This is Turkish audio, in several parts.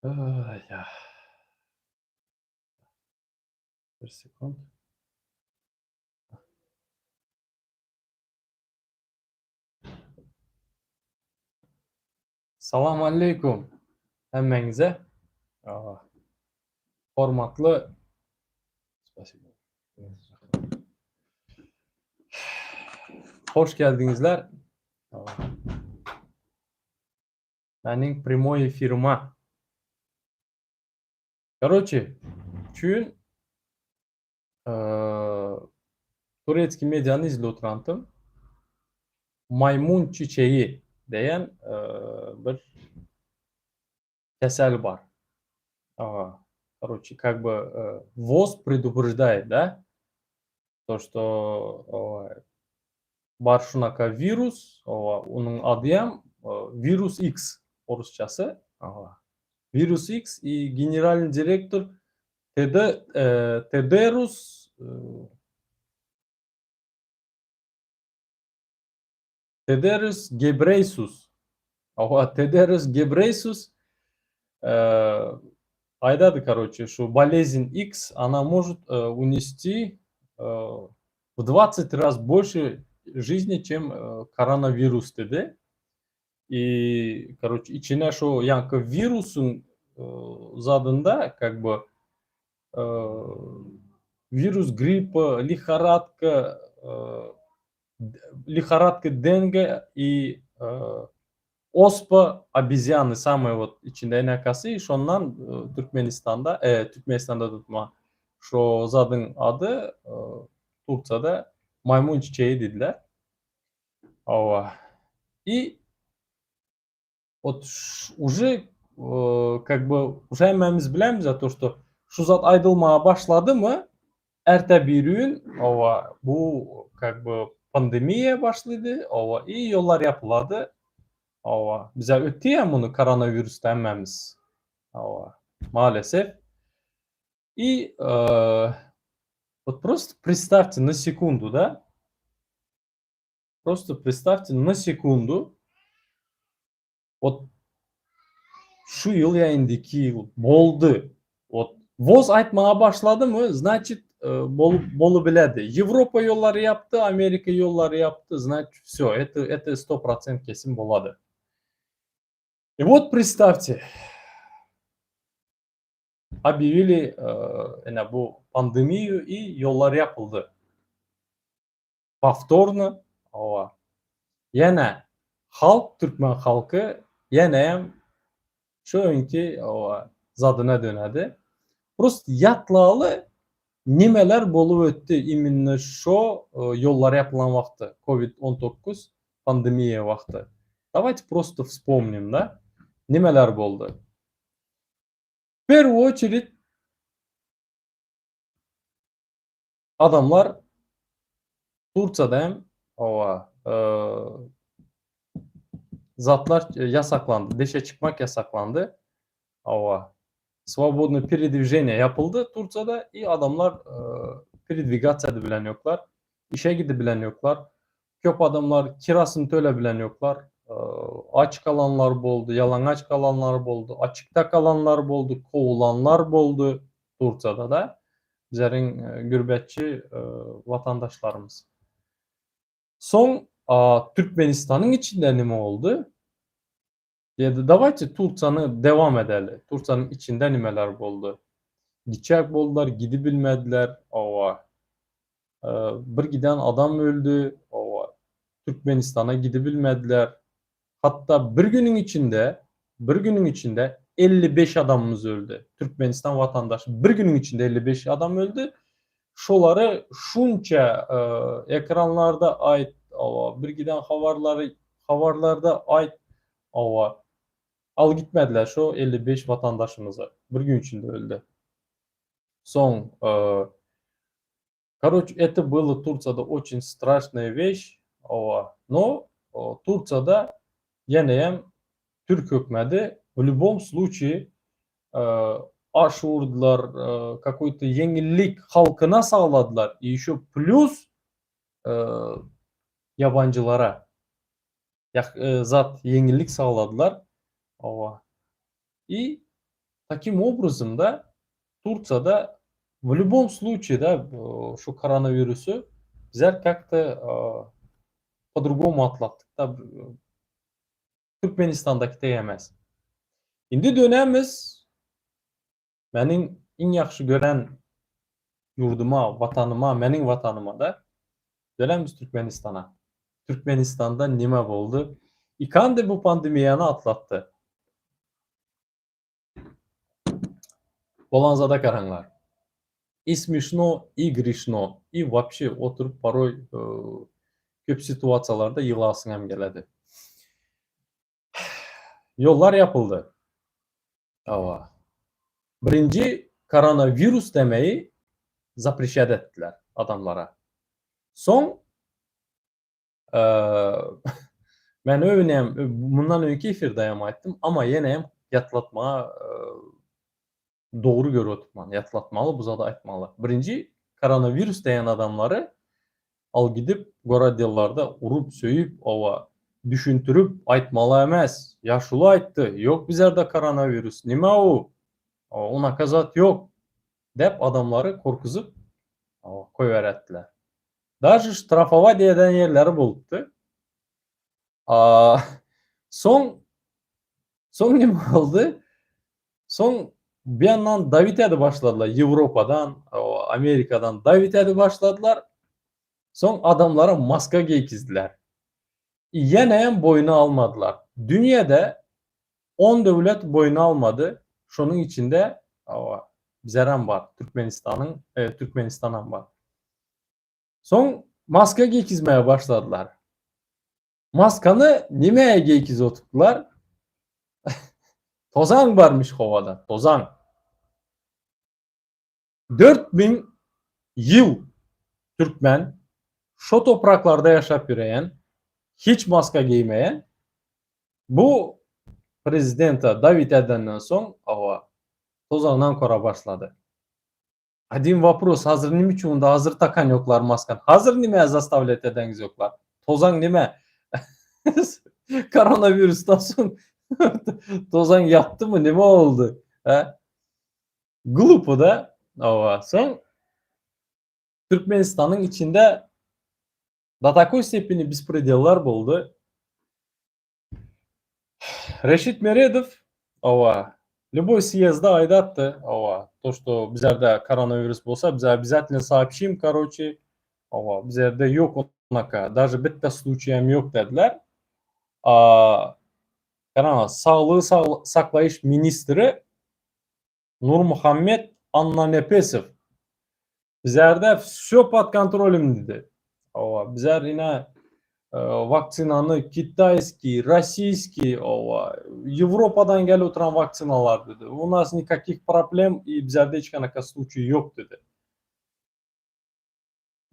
Ya. Bir sekund. Assalomu alaykum hammangizga. Aa, Hormatli Hoş geldingizlar. Aa, Mening прямой эфирima. Короче, keyin turetskiy mediani izlab o'tirgandim. Maymun чечеги degan bir kasal bor. Короче, как бы ВОЗ предупреждает, да, то, что бар shunaqa virus, uning adi ham virus X ruschasi. Virus X и генеральный директор Тедерус Тедерус Гебрейсус. Тедерус Гебрейсус aytadi, короче, что болезнь X, она может унести в 20 раз больше жизни, чем коронавирус dedi. И, короче, içine şu yankı virüsün zadında, как бы, вирус гриппа, лихорадка Денге и оспа обезьяны самые вот içinde enakası. Şondan Türkmenistan'da tutma. Şu zadın adı Turkça'da maymun çiçeği dediler. Ava. И вот уже как бы уже hammamiz bilamiz за то, что shu zat aytılmaya başladı mı ertə bir gün bu как бы pandemiya başladı. И yollar yapıldı. Bize öttü ya bunu koronavirüsten hammamiz. Maalesef. И вот просто представьте на секунду, да? Просто представьте на секунду. Вот şu yıl ya indiki yıl boldu. Voz aytmaya başladı mı? Значит, bolu biledi. Avrupa yolları yaptı, Amerika yolları yaptı. Значит, все, это 100% kesin boladı. И вот представьте, объявили bu pandemiyu и yollar yapıldı. Повторно. Yana halk, Türkmen halkı yana şu anki zadına dönedi. Просто yatlalı nimeler bolu öttü iminne şu yollar yapılan vakti. Covid-19 pandemiya vakti. Давайте просто вспомним, да? Nimeler boldu. В первую очередь adamlar Turça'da hem zatlar yasaklandı. Dışa çıkmak yasaklandı. Свободное передвижение yapıldı Turça'da. И adamlar передвигаться edebilen yoklar. İşe gidebilen yoklar. Köp adamlar kirasını tölebilen yoklar. Aç kalanlar boldu, yalangach kalanlar boldu, açıkta kalanlar boldu, kovulanlar boldu Turça'da da. Bizlerin gürbetçi vatandaşlarımız. Son Türkmenistan'ın içinde ne oldu? Давайте Turça'nı devam edelim. Turça'nın içinde nimeler oldu. Gidecek boldular, gidebilmediler. Bir giden adam öldü. Türkmenistan'a gidebilmediler. Hatta bir günün içinde 55 adamımız öldü. Türkmenistan vatandaşı. Bir günün içinde 55 adam öldü. Şoları şunca ekranlarda ait, bir giden haberlarda ait, al gitmediler şu 55 vatandaşımıza. Bir gün içinde öldü. Son, короче, это было Турцияда очень страшная вещь. Но Турцияда yana Türk hükümeti в любом случае aşurdular, какой-то yenilik halkına sağladılar. И еще plus yabancılara zat yenilik sağladılar. И Таким образом да, Турцияда в любом случае, да, şu koronavirüsü bizler как-то по-другому atlattık da Türkmenistan'daki de emas. Endi dönemiz mening eng yaxshi gören yurduma, vatanıma, mening vatanıma da dönemiz Türkmenistan'a. Türkmenistan'da nima bo'ldi? İkandi bu pandemiyani atlattı. Bolanzada karanglar. И смешно, и грешно. И вообще oturup порой köp situatsiyalarda yig'lasing ham keladi. Yollar yapıldı. Ava. Birinci koronavirus demeyi запрещать ettiler adamlara. Son ben övüneyim, bundan önceki efirde ham aytdım ama yine ham yatlatmaya doğru görüp oturman. Yatlatmalı, bu zada aytmalı. Birinci koronavirus deyen adamları al gidip goradellarda urup söyüp ova düşüntürüp aytmalı emas. Yaşlı aytты. Yok bizlerde koronavirus. Nima o? Unaqa zat yok. Dep adamları korkuzup koyuverettiler. Даже штрафовать eden yerleri buluptu. Son nima oldu? Son bir yandan davet edi başladılar. Avrupa'dan, Amerika'dan davet edi başladılar. Son adamlara maska giykizdiler. Yine hem boyunu almadılar. Dünyada 10 devlet boyunu almadı. Şunun içinde bizden var. Türkmenistan'dan var. Son maska giykizmeye başladılar. Maskanı nimeye giykiz oturttular? Tozan varmış havada. Tozan. 4000 yıl Türkmen şu topraklarda yaşap yüreyen, hiç maska giymeyen bu prezidenta davet edenden son tozağından kora başladı. Один вопрос. Hazır nime için onda hazır takan yoklar maskan? Hazır nimeye zastavlet edeniz yoklar? Tozan nime? Koronavirüsten son tozan yaptı mı? Nime oldu? Глупо da. Son Türkmenistan'ın içinde до такой степени беспределlar oldu. Reşit Meredov любой съездda aydattı. То, что bizlerde koronavirüs bolsa bize обязательно сообщим, короче. Bizlerde yok onaqa. Даже bitta случаям yok dediler. Sağlığı Saklayış Ministri Nurmuhammed Annanepesov bizlerde все под контролем dedi. Bizler yine vaksinanı Китайский, российский, Европадан gelip oturan vaksinalar dedi. У нас никаких проблем и bizlerde hiç kanaka случай yok dedi.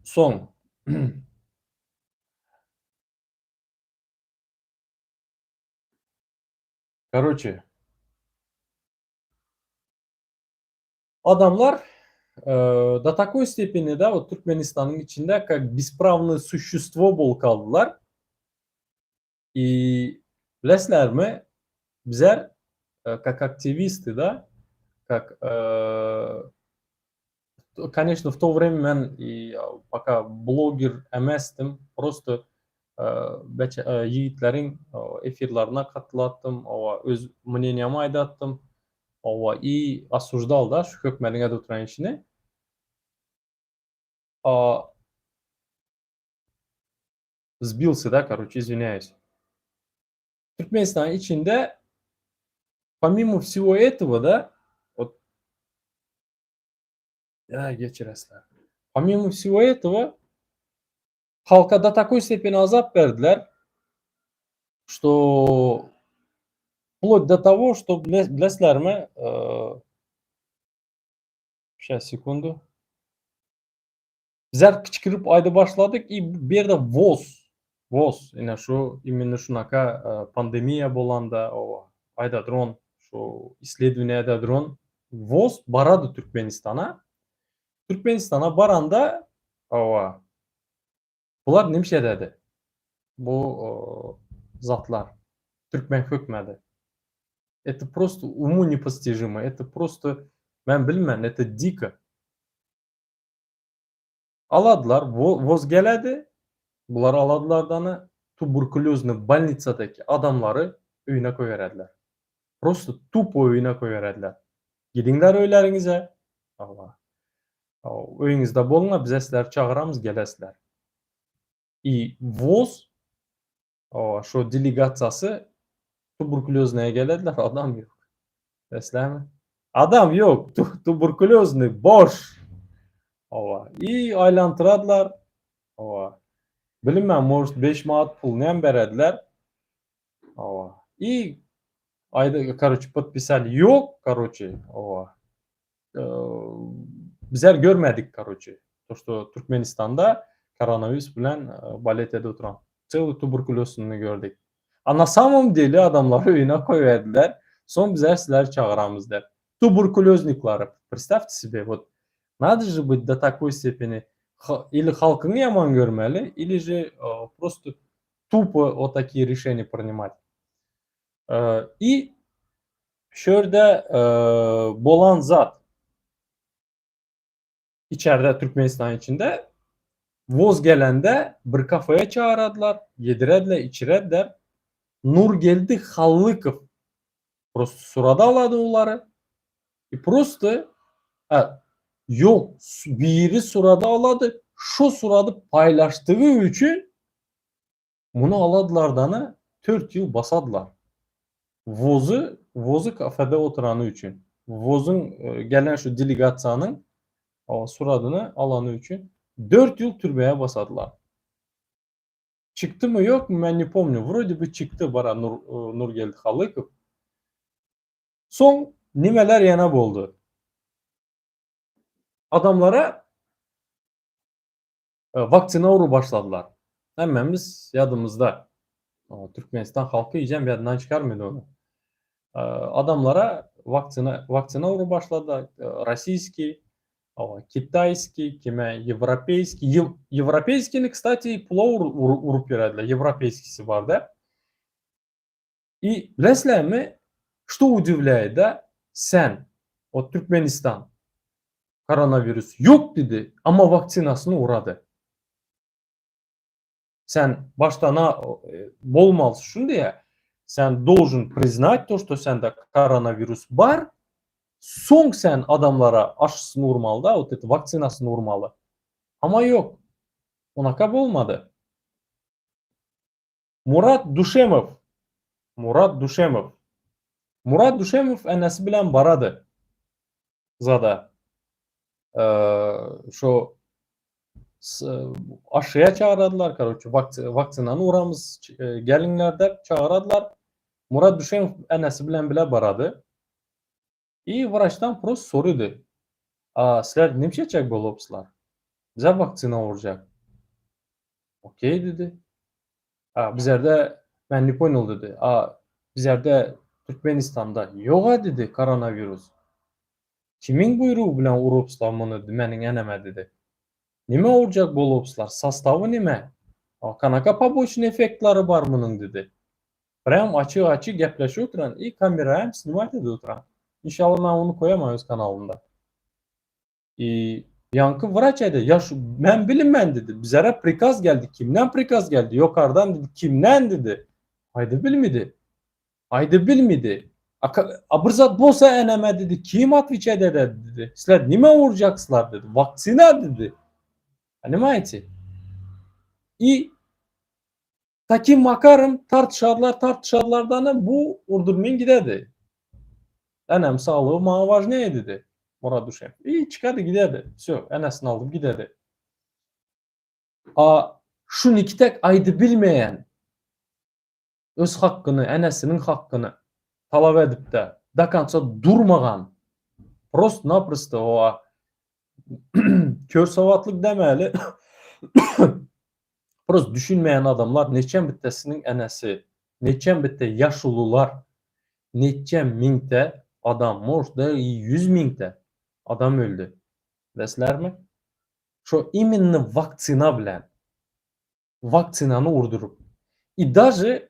Son. Короче. Adamlar до такой степени, да, вот Türkmenistan'ın içinde как бесправное существо bol kaldılar. И bilesler mi? Bizler как активисты, да, как конечно, в то время мен и пока блогер эместим, просто yigitlerin efirlerine katılattım, öz мнениямı aydattım. И осуждал, да, şu hökmetin oturan işini. Сбился, да, короче, извиняюсь. Türkmenistan içinde помимо всего этого, да, вот, geçiresler. Помимо всего этого, halka da такой степени azap verdiler, что вплоть до того, что bilesler mi? Сейчас, секунду. Bizler kıçkırıp ayda başladık. Bir yerde voz yine şu именно şunaka pandemiya bolanda ayda drone şu исследованияда drone voz baradı Türkmenistan'a. Türkmenistan'a baranda bular nimşe dedi. Bu zatlar Türkmen hükmedi. Это просто уму непостижимо. Это просто, ben bilmem, это дико. Aladılar, voz geledi. Bunlar aladılar da tuberkulozlu больницадaki adamları öyüne koyverdiler. Просто tupo öyüne koyverdiler. Gidingler öylerinize. Allah. Öyünüzde boluna bize sizler çağıramız gelesizler. И voz şu delegatsiyası tuberkulozluya gelediler. Adam yok. Deslemi. Adam yok. Tuberkulozlu boş. И aylantıradılar. Bilmem, может 5 manat pul nem berediler. И ayda, короче, подписали. Yok, короче. Bizler görmedik, короче. То, что Türkmenistan'da koronavirüs bilen baletede oturan. Целый tuberkulozunu gördük. A na samом деле adamları öyüne koyverdiler. Son bizler sizler çağıramız der. Tuberkuloznikları. Представьте себе, вот надо же быть до такой степени. Или halkını yaman görmeli, или же просто tupо o такие решения принимать. И şöyle bolan zat içeride, Türkmenistan içinde voz gelende bir kafaya çağırdılar, yedirediler, içirediler. Nurgeldi Hallıkov просто surada aladı onları. Просто yok, biri surada aladı. Şu suradı paylaştığı için bunu aladılardan 4 yıl basadılar. Vozu kafede oturanı için. Vozun gelen şu delegatsiyanın suradını alanı için 4 yıl türbeye basadılar. Çıktı mı yok mu ben ne помню. Вроде бы çıktı bara Nurgeldi Hallıkov. Son nimeler yana oldu. Adamlara vaktsina uğru başladılar. Hemmemiz yadımızda. Türkmenistan halkı yiyeceğim bir adından çıkarmadı onu. Adamlara vaktsina uğru başladı. Российский, китайский, kime европейский. Европейскийni, kstati, pula urup verediler. Европейскийsi var da. И bilesizler mi? Что удивляет, да? Sen, o Türkmenistan, koronavirüs yok dedi ama vaksinasını uğradı. Sen başta болмалсың şunu diye, sen должен признать то, что sende koronavirüs var. Son sen adamlara aşısını vurmalı da, o dedi, vaksinasını vurmalı. Ama yok. Onaka olmadı. Murat Duşemov enesi bilen baradı. Zada. Şu aşıya çağırdılar, короче, vaksinanı uğramız gelinler der, çağırdılar. Murat Duşemov enesi bilen bile baradı. И vraçtan просто soruyordu. Sizler ne çek bolupslar? Bize vaksina olacak. Okey dedi. Bizlerde ben ne poynul dedi. Bizlerde Türkmenistan'da yok dedi koronavirüs. Kimin buyruğu bilen urupslar bunu menin eneme dedi. Nime olacak bolupslar? Sastavı nime? Kanaka побочный efektleri var bunun dedi. Prям açık gepleşiyor oturan. İyi kameraya snimat ediyor oturan. İnşallah ben onu koyamayız kanalında. Yankı vraç dedi. Ya ben bilinmem dedi. Bizlere prikaz geldi. Kimden prikaz geldi? Yukarıdan dedi. Kimden dedi. Haydi bilmedi. Abırzat bolsa eneme dedi. Kim atviçe dedi. Sizler nime vuracaksınlar dedi. Vaksina dedi. Понимаете? И takim makarım tartışarlardan bu urdurmen giderdi. Enem sağlığı bana важнее dedi. Murat Duşev. İyi çıkardı giderdi. Все, enesini aldım giderdi. Şunu iki tek aydı bilmeyen öz hakkını, enesinin hakkını talep edip de dakansa durmagan prosto-naprosto o kör savatlık demeli prosto düşünmeyen adamlar neçen bittesinin enesi, neçen bitte yaşlılar, neçen mingte adam, может 100 mingte adam öldü. Desler mi? Şu именно vaktsina bilen vaksinanı vurdurup. И даже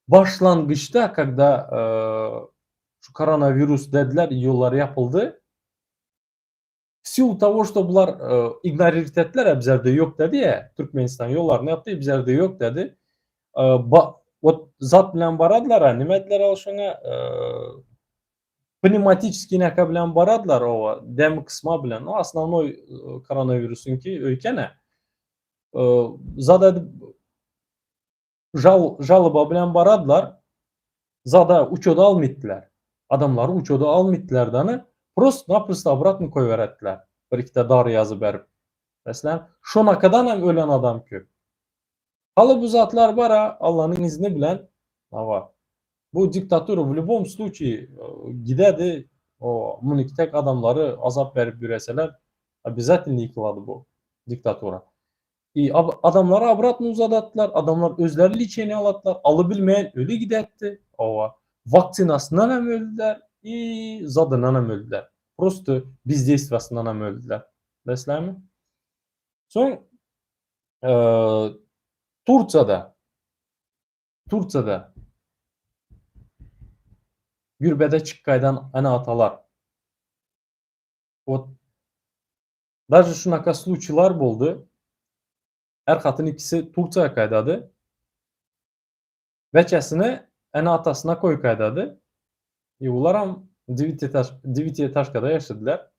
başlangıçta, когда şu koronavirüs dediler, yollar yapıldı. В силу того, что bular ignorir ettiler, bizlerde yok dedi ya. Türkmenistan yollarını yaptı, bizlerde yok dedi. Вот zat bilen baradılar ha, nima dediler al şuna? Pneumatический naka bilen baradılar o dem kısma bilen. O основной koronavirüsün ki ülkene. Zada жалоба bilen baradılar. Zada uçoda almaydılar. Adamları uçoda almaydılar danı. Просто-напросто обратно koyuverettiler. Bir iki de dar yazı berip. Mesela şuna kadar hem ölen adam köp. Halı bu zatlar var ha, Allah'ın izni bilen var. Bu diktatörü в любом случае gidedi, o tek adamları azap verip yüreseler обязательно yıkıladı bu diktatura. Adamları обратно uzadattılar. Adamlar özleri liçeni aladılar. Alıbilmeyen ölü gidetti. Vaksinasından hem öldüler. Zadından hem öldüler. Просто бездействиясından hem öldüler. Desler mi? Son Turca'da gürbede çıkkaydan ana atalar. Даже şunaka случайлар boldu. Her katın ikisi Turca'ya kaydadı. Veçesini ana atasına koy kaydadı. Ular ham 9 etaşkada yaşadılar.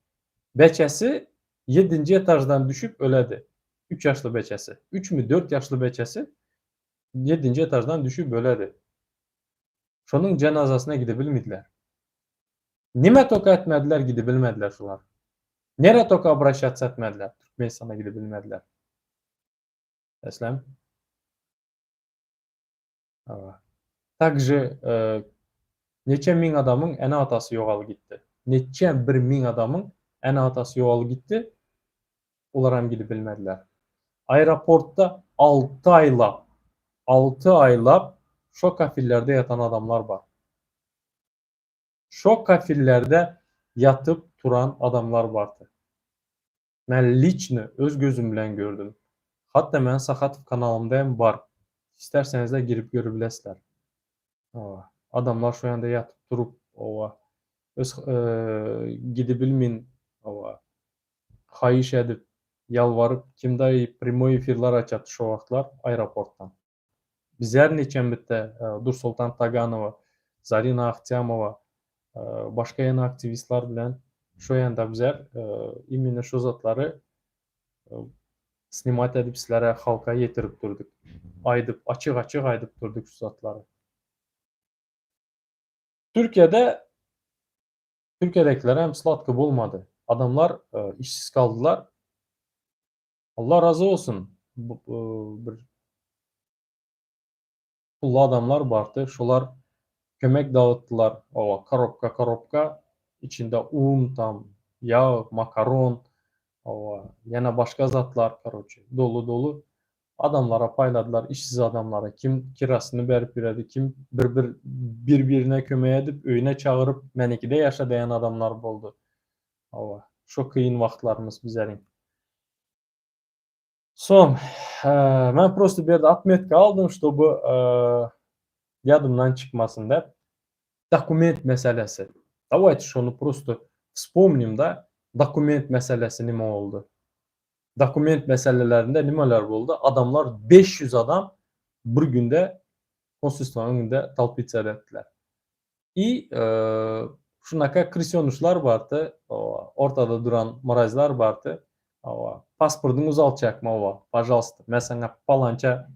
Beçesi 7. etajdan düşüp öledi. 3 yaşlı beçesi. 3 mü 4 yaşlı beçesi 7. etajdan düşüp öledi. Şunun cenazasına gidebilmediler. Nime toka etmediler, gidebilmediler şular. Nere toka обращаться etmediler. Türkmenistan'a gidebilmediler. Eslem. Также neçe min adamın ene atası yoğalı gitti. Neçe bir min adamın ene atası yoğalı gitti. Onlar hem gidebilmediler. Aeroportta 6 ayla şok kafillerde yatan adamlar var. Şok kafillerde yatıp duran adamlar vardı. Ben liçni öz gözüm bilen gördüm. Hatta ben Saxatov kanalımda hem var. İsterseniz de girip görebilirsiniz. Adamlar şu anda yatıp durup öz gidebilmin kayış edip yalvarıp kimday primoy efirler açat şu vaxtlar aeroporttan. Bizler neçen bitte Dursultan Taganova, Zarina Akhtyamova, başka yana aktivistler bilen şu yanda bizler imенно şu zatları snimat edip sizlere halka yetirip durduk. Açık aydıp durduk şu zatları. Türkiye'dekiler hem slatkı bulmadı. Adamlar işsiz kaldılar. Allah razı olsun. Bir pullu adamlar vardı. Şular kömek dağıttılar. Koropka içinde un tam, yağ, makaron, yana başka zatlar dolu adamlara payladılar, işsiz adamlara. Kim kirasını verip verdi, kim birbirine kömək edip öyüne çağırıp menekide yaşa dayan adamlar oldu. Şu kıyın vaxtlarımız bizlerin. Son, ben просто bir de atmetka aldım, чтобы yadımdan çıkmasın da. Dokument meselesi. Давайте şunu просто вспомним da dokument meselesi nima oldu. Dokument meselelerinde nimalar oldu? Adamlar 500 adam bir günde Konstitusiyanın önünde talpitser ettiler. Şunaka krisyonuşlar vardı. Ortada duran marazlar vardı. Pasportunu uzaltacakma pожалуйста. Mesela palanca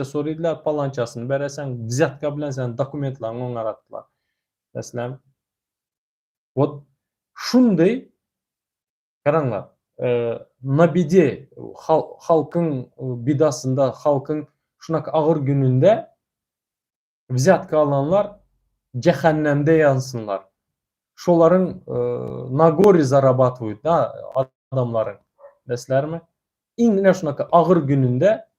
soruyordular. Palançasını veresen взятка bilen sen dokumentlerini ongarattılar. Mesela şunday karanlar. Na bide halkın bidasında, halkın şunak ağır gününde взятка alanlar cehennemde yansınlar. Şoların nagori zarabatuют da adamların. Desler mi? İnne şunak ağır gününde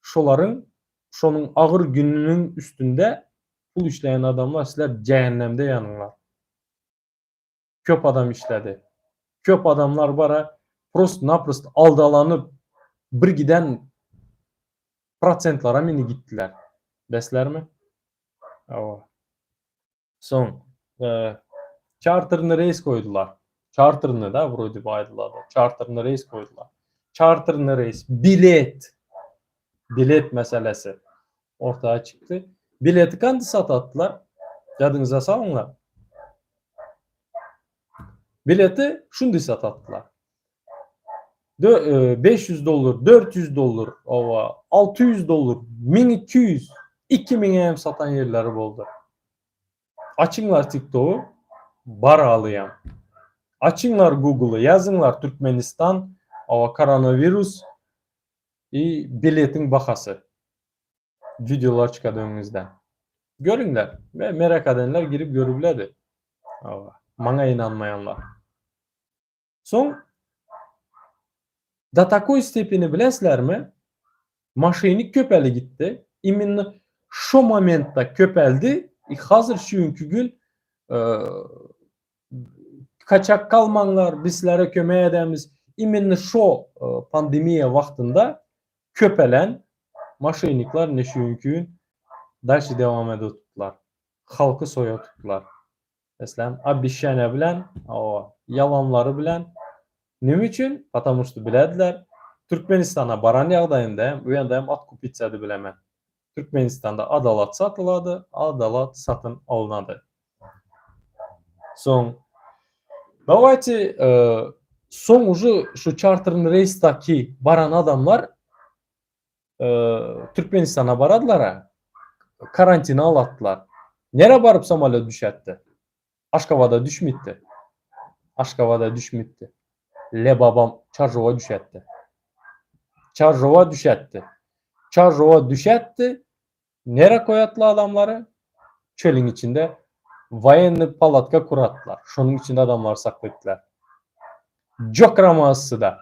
şonun ağır gününün üstünde pul işleyen adamlar sizler cehennemde yanırlar. Köp adam işledi. Köp adamlar bara prost-naprost aldalanıp bir giden procentlara mini gittiler. Desler mi? Son charter'ını reis koydular. Charter'ını da vuruydu baydılar. Charter'ını reis koydular. Charter'ını reis. Bilet. Bilet meselesi ortaya çıktı. Bileti kandı satattılar. Yadınıza salınlar. Bileti şundi satattılar. 500 dolar, 400 dolar, 600 dolar, 1200, 2000'e hem satan yerleri oldu. Açınlar TikTok'u, bar alıyan. Açınlar Google'ı, yazınlar Türkmenistan, koronavirüs, biletin bakası. Videolar çıkadı önünüzden. Görünler ve merak edenler girip görübülerdi. Bana inanmayanlar. Son da takoy stepini bilesler mi? Maşinik köpeli gitti. İminni şu momentta köpeldi. Hazır çünkü gün kaçak kalmanlar bizlere kömeye edemiz. İminni şu pandemiye vaktinde köpelen maşinikler ne çünkü gün daşı devam ediyor tuttular. Halkı soya tuttular. Mesela abişene bilen, yalanları bilen. Ne için? Потому что bilediler. Türkmenistan'a baran yağdayında bu yanda hem at kupitsedi bilemen. Türkmenistan'da adalat satıladı, adalat satın alınadı. Son, давайте son уже şu charter'ın reistaki baran adamlar Türkmenistan'a baradılar ha. Karantina alattılar. Nere barıp Somalia düşetti? Aşkavada düşmetti. Aşkavada düşmetti. Le babam Çarjova düşetti. Çarjova düşetti. Çarjova düşetti. Nere koyatlı adamları? Çölün içinde военный palatka kurattılar. Şunun içinde adamlar sakladılar. Cokraması da.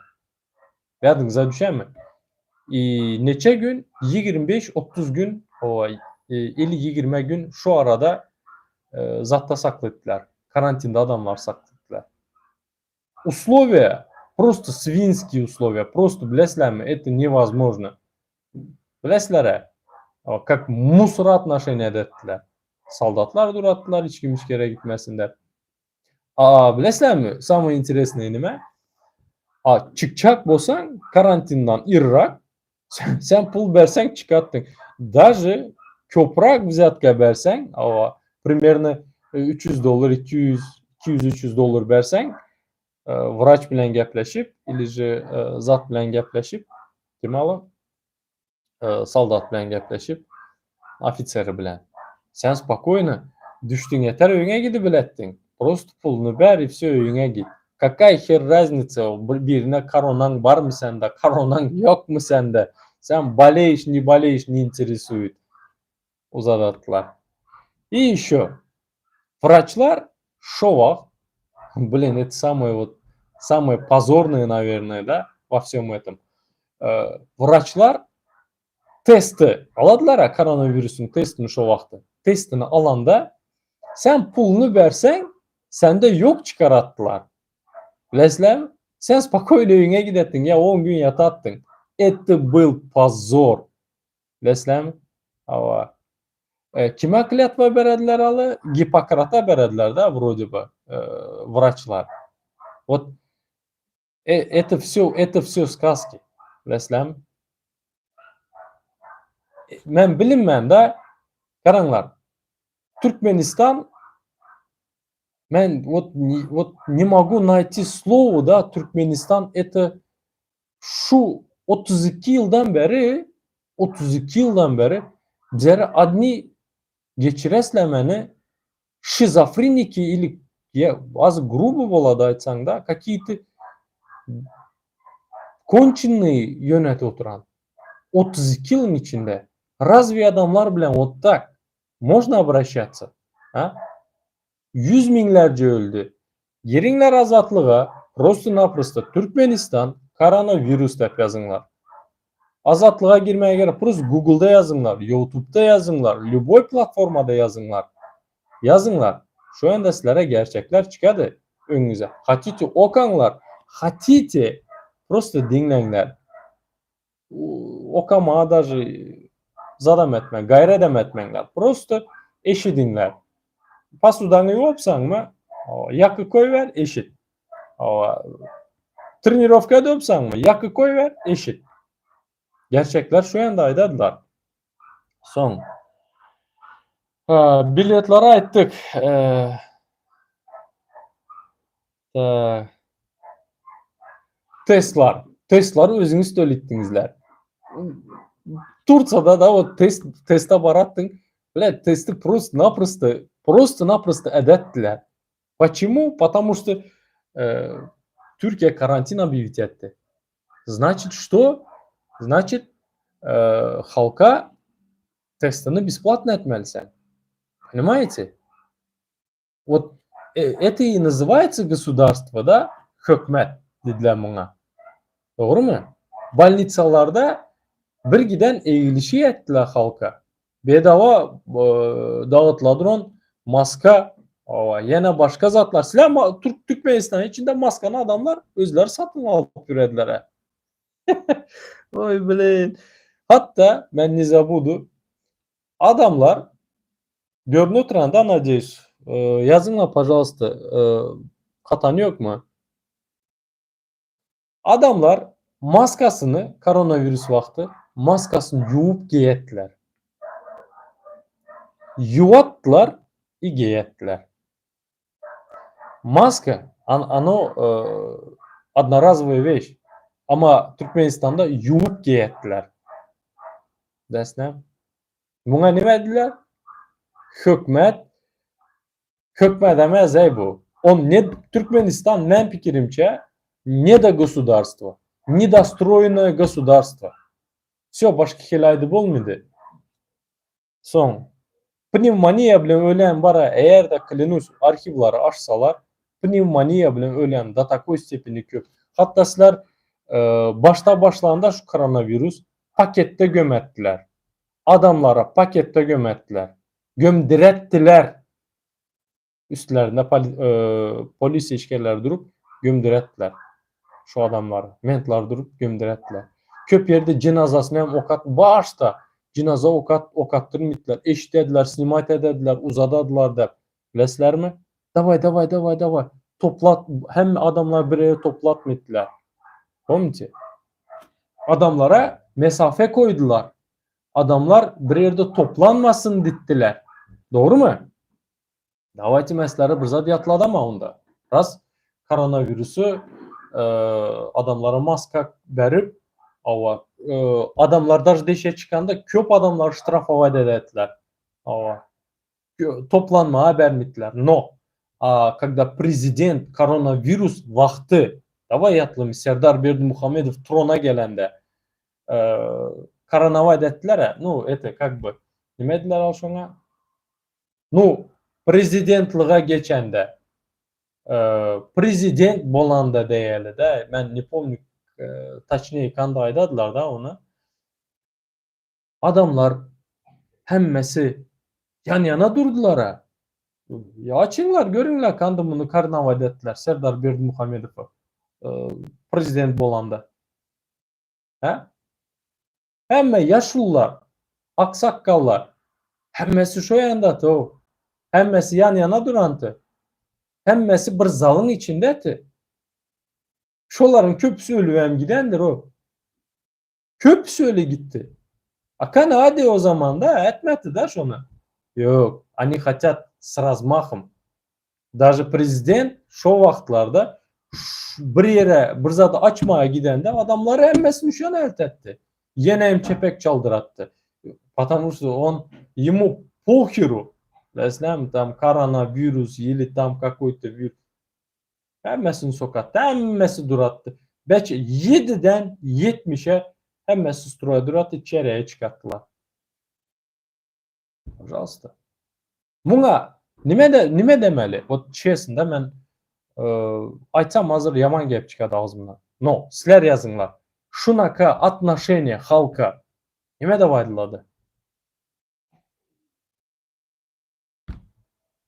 Yadınıza düşer mi? Neçe gün? 25-30 gün, 50-20 gün şu arada zatta sakladılar. Karantinada adamlar sakladılar. Условия, просто свинские условия, просто, bilesler mi? Это невозможно. Bilesler как musora отношения ettiler. Soldatlar durattılar, hiç kim hiç yere gitmesinler. Bilesler mi? Самое интересное nime? Çıkacak bolsan karantindan Irak, sen pul versen çıkarttın. Даже köprak взятка versen, примерно 300 dolar, 200-300 dolar versen, vraç bilen gepleşip, ilice zat bilen gepleşip, soldat bilen gepleşip, ofiseri bilen. Sen spokойно düştün yeter öyüne gidip bilettin. Просто pulunu ver, все öyüne git. Какая хер разница, birine koronan var mı sende, koronan yok mu sende? Sen болеешь, не болеешь, не интересует. Uzattılar. И еще. Врачlar şu vakt, блин, это самое позорное, наверное, да, во всем этом. Врачlar testi aladılar koronavirüsün testini şu vaxtı. Testini alanda sen pulunu versen sende yok çıkarttılar. Bilesler, sen spokojno evine gidettin ya 10 gün yatattın. Это был позор. Bilesler mi? Kime клятва verediler alı? Gipokrat'a verediler da вроде бы врачlar. Вот это все сказки. Bilesler mi? Ben bilinmem de karanlar. Türkmenistan вот не могу найти слово, да, Türkmenistan это şu 32 yıldan beri bizlere adni geçireslemeni şizofreniki или az грубо болады айтсаң da какие-то конченые yönet oturan 32 yılın içinde разве adamlar bilen вот так можно обращаться? Yüz binlerce öldü. Yerinler azatlığa просто-naprosto Türkmenistan koronavirüs dep yazınlar. Azatlığa girmeye gerek. Просто Google'da yazınlar, YouTube'da yazınlar, любой platformada yazınlar. Yazınlar. Şu anda sizlere gerçekler çıkadı önünüze. Hatiti okanlar, hatiti просто dinlenler. Okama даже zadam etmen, gayret etmenler. Просто eşidinler. Посуданы yuvapsanmı? Yakı koyver, eşit. Trenirovkada yopsanmı? Yakı koyver, eşit. Gerçekler şu yanda aydadılar. Son. Biletleri ayttık. Testlar özünüz tölettіңіздер. Турцияда да вот тестте бараттың. Блядь, тесті просто-напросто әдеттілер. Почему? Потому что Türkiye карантин объявить etти. Значит, что? Значит, halka testini бесплатно etmelisin. Понимаете? Вот это и называется государство, да? Hükümet dediler buna. Doğru mu? Больницаларда bir giden eğilişi ettiler halka. Bedava dağıtıladıran maska, yine başka zatlar. Silah Türkmenistan içinde maskanı adamlar özleri satın alıp yürediler. Oy bilin. Hatta ben nize budu. Adamlar görünü oturanda, надеюсь, yazınla пожалуйста, katan yok mu? Adamlar maskasını koronavirüs vakti maskasını yuvup giyettiler. Yuvattılar, giyettiler. Maska, оно одноразовая вещь. Ama Türkmenistan'da yuvup giyettiler. Desnem. Buna ne verdiler? Hükümet demez bu. Он не Türkmenistan, men fikrimce, не до государства, недостроенное государство. Все, başka hilaydı bolmadı. Son. Pnevmoniya bilen ölen bara, eğer de klinus arşivleri açsalar, pnevmoniya bilen ölen da takoy stepeni köp. Hatta sizler başlarında şu koronavirüs pakette gömettiler. Adamlara pakette gömettiler. Gömdirettiler. Üstlerinde polis eşkerler durup gömdirettiler. Şu adamları. Mentlar durup gömdirettiler. Köp yerde cenazasını hem okat başta cenaza okattırmıtlar. Eşitlediler, snimat edediler, uzadadılar da. Bilesler mi? Davay. Toplat, hem adamlar bir yere toplatmıtlar. Komite. Adamlara mesafe koydular. Adamlar bir yerde toplanmasın dittiler. Doğru mu? Davaytı mesleği birzat yatladı ama onda. Раз koronavirüsü adamlara maska verip adamlar da deşe çıkanda köp adamlar ştraf vaat ettiler. Toplanmaya vermediler. No. Когда президент koronavirüs vakti davay yatlım Serdar Berdimuhamedov trona gelende koronavat ettiler. Ну, это как бы ne dediler al şuna? Ну, prezidentliğe geçende prezident bolanda deyeli de ben ne помню точнее kandaydadılar da onu. Adamlar hemmesi yan yana durdular ha. Ya açınlar görünler kandımını karnavat ettiler Serdar Berdimuhamedov'u prezident bolanda. Ha? Hemme yaşlılar, aksakallar, hemmesi şu yanda o. Hemmesi yan yana durantı. Hemmesi bir zalın içindeti. Şoların köpüsü ölüvem gidendir o. Köpüsü öyle gitti. Akan hadi o zaman da etmedi de şunu. Yok. Они хотят с размахом. Даже prezident şu vaxtlarda bir yere bir zatı açmaya gidende adamları emmesini şu an etti. Yine hem çepek çaldırattı. Потому что он ему похеру. Знаем, там коронавирус или там какой-то вирус. Hemmesini sokattı. Hemmesi durattı. Belki 7'den 70'e hemmesi stroya durattı. İçeriye çıkarttılar. Pожалуйста. Buna nime demeli? O çesinde ben aytsam hazır yaman gep çıkadı ağzımdan. No, sizler yazınlar. Şunaka отношение halka nime de vaydıladı?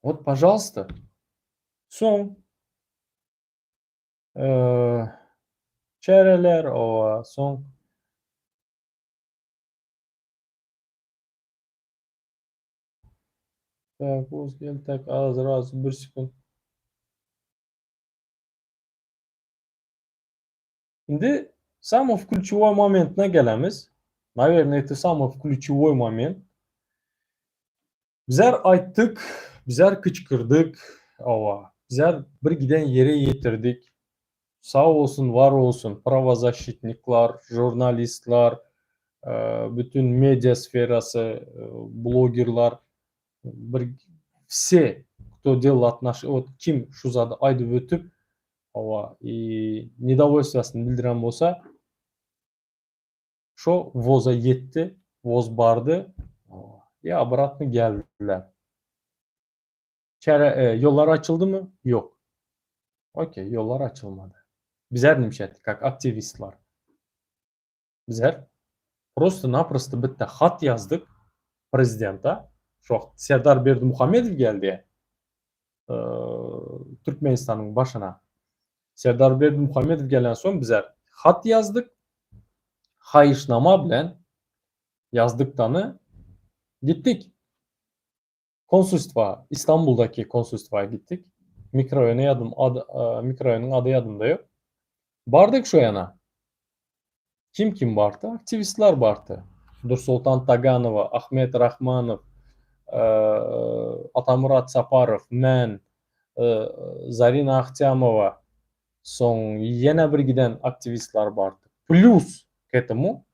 Вот, пожалуйста. Son çereler o son Так, geldi. Tak, az bir sekund. Şimdi самый ключевой моментine gelemiz. Наверное, это самый ключевой момент. Bizler ayttık, bizler kıçkırdık. Ava. Bizler bir giden yere yetirdik. Sağ olsun, var olsun. Pravozащитниклар, jurnalistlar, bütün medya sferası, блогерлар, bir все, кто делал отношения, вот kim şu zады aydıp ötüp, ава, и недовольствосын bildiren bolsa, şo voz'a yetti, voz bardı, и обратно geldiler. Yollar açıldı mı? Yok. Okey, yollar açılmadı. Bizler nima ettik, как aktivistlar? Bizler просто-naprosto bitta xat yazdık prezidenta. Şu Serdar Berdimuhamedov geldi. Türkmenistan'ın başına. Serdar Berdimuhamedov gelen son bizler xat yazdık. Hayışnama bilen yazdıktanı gittik. Konsolosluğa, İstanbul'daki konsolosluğa gittik. Mikroyonun adı yadımda yok. Bardık şu yana. Kim bardı? Aktivistler bardı. Nursultan Taganova, Ahmet Rahmanov, Atamurat Saparov, men, Zarina Ахтямова, son yana bir giden aktivistler bardı. Plus к этому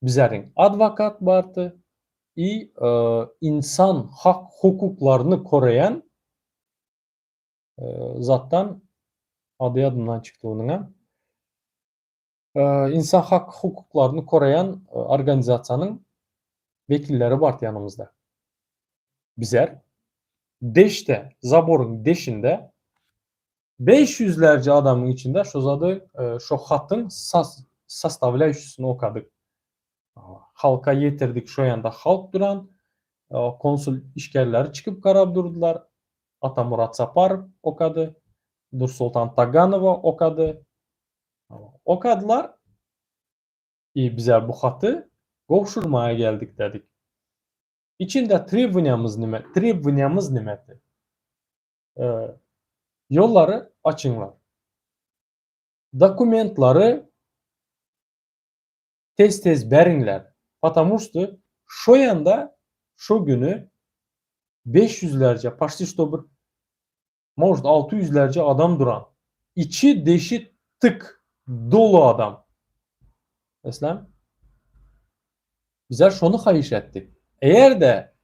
bizlerin advokat bardı и insan hak hukuklarını koruyan zattan adı yadımdan çıktı onun. İnsan hak hukuklarını koruyan organizasyonun vekilleri vardı yanımızda. Bizler deşte, zaborun deşinde 500'lerce adamın içinde şu hattın составляющийsini okadık. Halka yetirdik, şu yanda halk duran, konsul işgərləri çıkıp qarab durdular. Atamurat Saparov okadı, Nursultan Taganova okadı. Okadılar. Bizler bu hattı qovuşurmaya geldik dedik. İçinde tribuniyamız nimeti? Yolları açınlar. Dokumentları tez berinler. Потому что şu yanda şu günü 500'lerce, почти что bir, может 600'lerce adam duran. İçi deşi tık dolu adam. Mesela bizler şunu hayiş ettik. Eğer de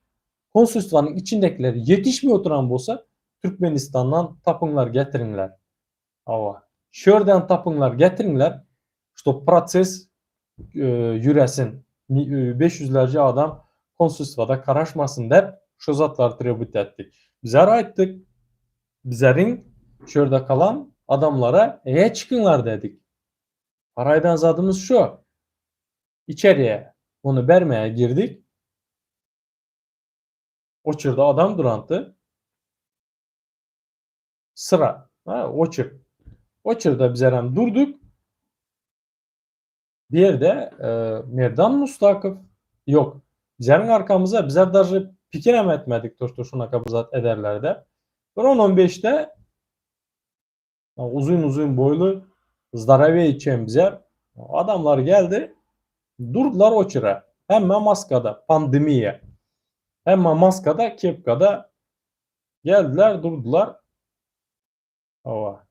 konsolosluğun içindekileri yetişmiyor oturan bolsa Türkmenistan'dan tapınlar getirinler. Ava. Şuradan tapınlar getirinler. İşte proses yüresin. 500'lerce adam konsolosluğa karışmasın der. Şu zatları tribut ettik. Bizler ayttık. Bizlerin şurada kalan adamlara çıkınlar dedik. Paraydan zadımız şu. İçeriye onu vermeye girdik. Oçurda adam durantı. Sıra. Oçur. Oçurda bizler hem durduk. Bir yerde Merdan Mustakov yok. Bizlerin arkamıza bizler даже fikir etmedik. Şuna kabızat ederler de. 10-15'te uzun boylu zdaraveyçen bizler adamlar geldi. Durdular oçura. Hemen maskada. Pandemiye. Hemen maskada, kepkada geldiler, durdular. Ova.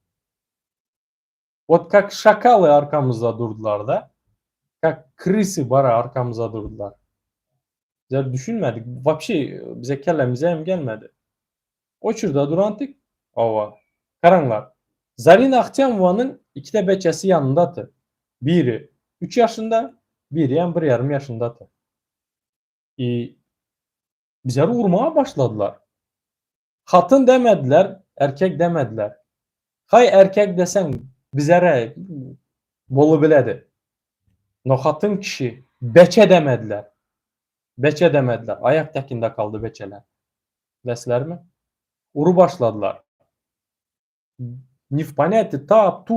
Вот как şakalı arkamızda durdular da. Как krisi bara arkamızda durdular. Biz düşünmedik. Вообще bize kellemize hem gelmedi. Oçurda durantık. Ova. Karanlar. Zarina Akhtamova'nın iki de beçesi yanındadır. Biri 3 yaşında, biri 1,5 yaşındadır. Bizleri vurmaya başladılar. Hatın demediler, erkek demediler. Hay erkek desen bizlere bolu biledi. No hatın kişi beçe demediler. Beçe demediler. Ayaktakinde kaldı beçeler. Desler mi? Uru başladılar. Nifpaneti tap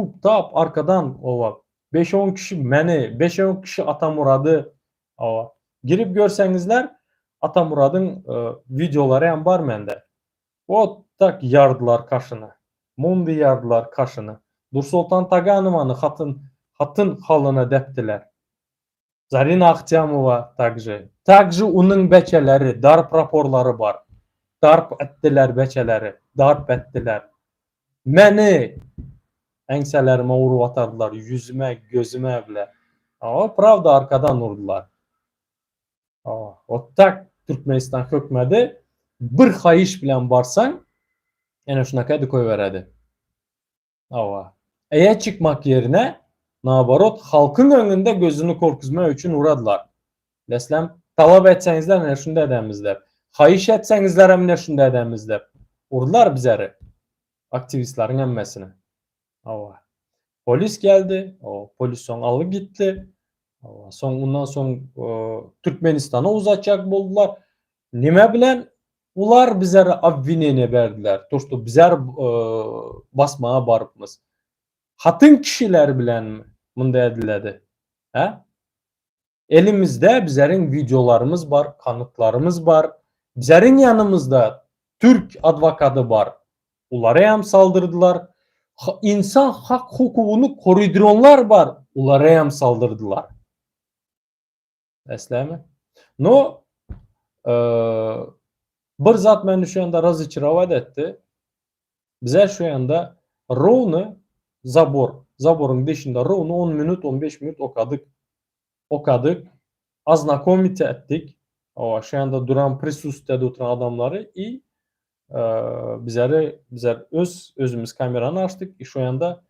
arkadan ova. 5-10 kişi meni, 5-10 kişi Atamurad'ı ova. Girip görsenizler Atamurad'ın videoları hem var mende. O tak yardılar kaşını. Mundi yardılar kaşını. Nursultan Taganovan'ı hatın halına deptiler. Zarina Akhtyamova takже. Takже onun beçeleri, darp raporları var. Darp ettiler beçeleri. Darp ettiler. Meni enselerime vurup atardılar. Yüzüme, gözüme bile. Ama pravda arkadan vurdular. O tak Türkmenistan hükmedi. Bir hayiş bilen barsan yine şunaka koy veredi. Eye çıkmak yerine nabarot halkın önünde gözünü korkutmak için uğradılar. Deslem talep etsengizler ne şunda edemizler. Hayiş etsengizler hem ne şunda edemizler. Vurdular bizleri. Aktivistlerin emmesine. Polis geldi. Polis son alı gitti. Ondan sonra Türkmenistan'a uzatacak buldular. Nime bilen ular bizlere avvinene verdiler. Toştu bizler basmaya barıpmız. Hatın kişiler bilen mi? Bunu da edildi. Elimizde bizlerin videolarımız var, kanıtlarımız var. Bizlerin yanımızda Türk advokatı var. Ulara hem saldırdılar. İnsan hak hukukunu koridronlar var. Ulara hem saldırdılar. Eslemi. No bir zat beni şu anda razı çıravad etti. Bize şu anda ровно zaborun dışında ровно 10 minut 15 minut okadık. Ознакомить ettik. Şu anda duran присутствиеде oturan adamları bizler özümüz kameranı açtık. Şu anda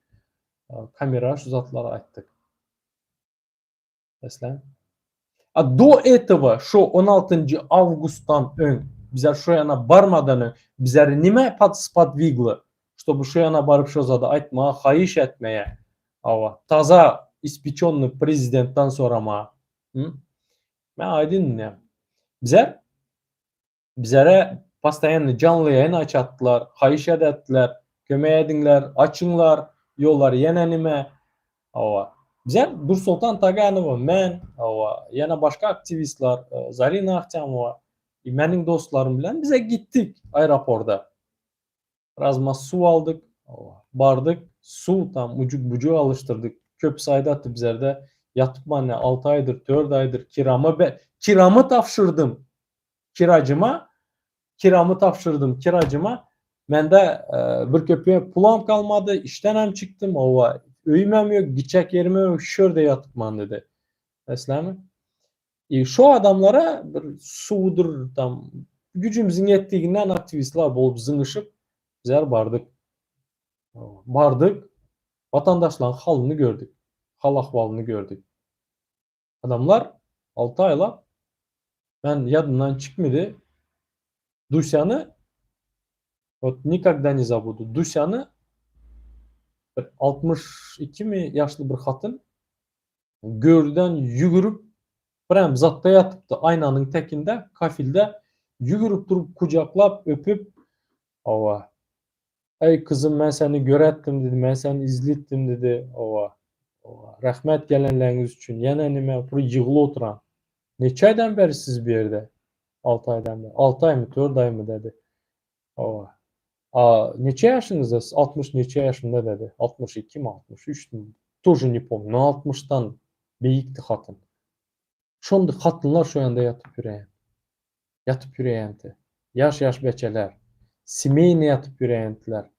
kamera şu zatlara açtık. Mesela. До этого, şu 16 Avgust'tan ön, bizler şu yana barmadan ön, bizler nime spodвигло, чтобы şu yana barıp şu zada aytmaya, hayiş etmeye, taza ispеченный prezidenttan sonra ma. Ben aydın ne? Bizlere pastayanlı canlı yayın açattılar, hayiş ettiler, kömeğe edinler, açınlar, yollar yenenime, Bizler Nursultan Taganova, men, yana başka aktivistler, Zarina Akhtyamova, benim dostlarım bilen bize gittik aeroporda. Biraz su aldık, bardık, su tam ucuk bucuğu alıştırdık. Köp sayda attı bizlerde. Yatıp bana 6 aydır, 4 aydır kiramı tavşırdım kiracıma. Ben de bir köpeğe pulam kalmadı, işten hem çıktım, Öyümem yok, gidecek yerime yok, şurada yatıp man dedi. Eslemi. Şu adamlara bir suudur tam gücümüzün yettiğinden aktivistler bolup zıngışıp bizler bardık. Vatandaşların halını gördük. Hal ahvalını gördük. Adamlar 6 ayla ben yadından çıkmadı. Dusyanı никогда не забуду. Dusyanı 62 mi yaşlı bir kadın görden yugurub bir zatta yatıptı aynanın tekinde kafilde yugurub durup kucaklap öpüp ey kızım ben seni görettim dedi, ben seni izlettim dedi. Rahmet gelenleriniz için yenenime buru yığılı oturan. Neçə aydan beri siz bir yerde? 6 aydan beri. 6 ay mı 4 ay mı dedi. Neçə yaşınızdasınız? 60 neçə yaşında dedi. 62 mi 63 mi? Тоже не помню. 60'tan beyikti kadın. Şonda kadınlar şu anda yatıp yüreğenti. Yaş beçeler. Simeyne yatıp yüreğentiler.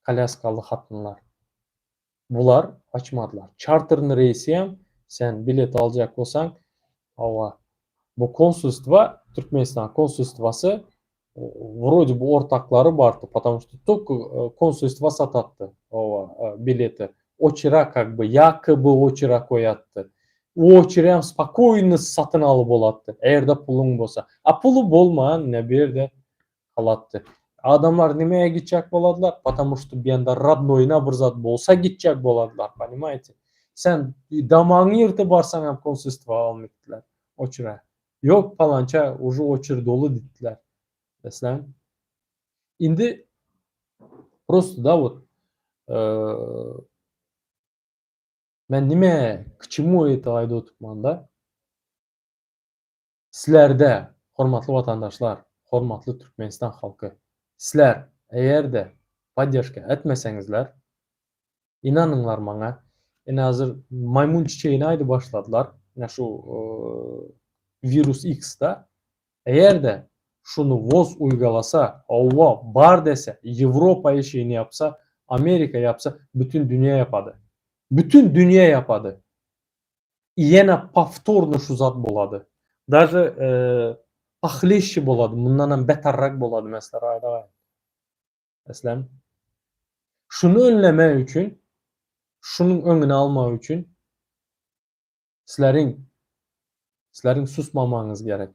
Kalyaskalı kadınlar. Bunlar açmadılar. Charter'ın reisiyem sen bilet alacak olsan bu konsulstva Türkmenistan konsulstvası вроде бы ortakları vardı. Потому что только консульство сататты билеты. Очера как бы якобы очера koyattı. O очерем спокойно satın alıp olattı. Eğer de pulun bolsa. Pulu bolmayan ne bir de kalattı. Adamlar nimeye gidecek boladılar? Потому что bir yanda radnoyuna bir zat bolsa gidecek boladılar. Понимаете? Sen damağını yırtı barsan hem konsulstva almıştılar. Очера. Yok falanca ucu очер dolu dittiler. Mesela. İndi просто да вот ben nime к чему это ayda oturmanda sizlerde Hormatlı vatandaşlar, hormatlı Türkmenistan halkı. Sizler eğer de поддержка etmesengizler, inanınlar bana, en hazır maymun çiçeğine aydı başladılar. Ya şu virüs X'da. Eğer de şunu voz uygulasa, ova bar dese, Avrupa şeyini yapsa, Amerika yapsa, bütün dünya yapadı. Bütün dünya yapadı. Yine повторно şu zat boladı. Даже pahleşi boladı. Bundan hem beterrak boladı mesela ayda. Mesela şunu önleme için, şunun önünü alma için sizlerin susmamanız gerek.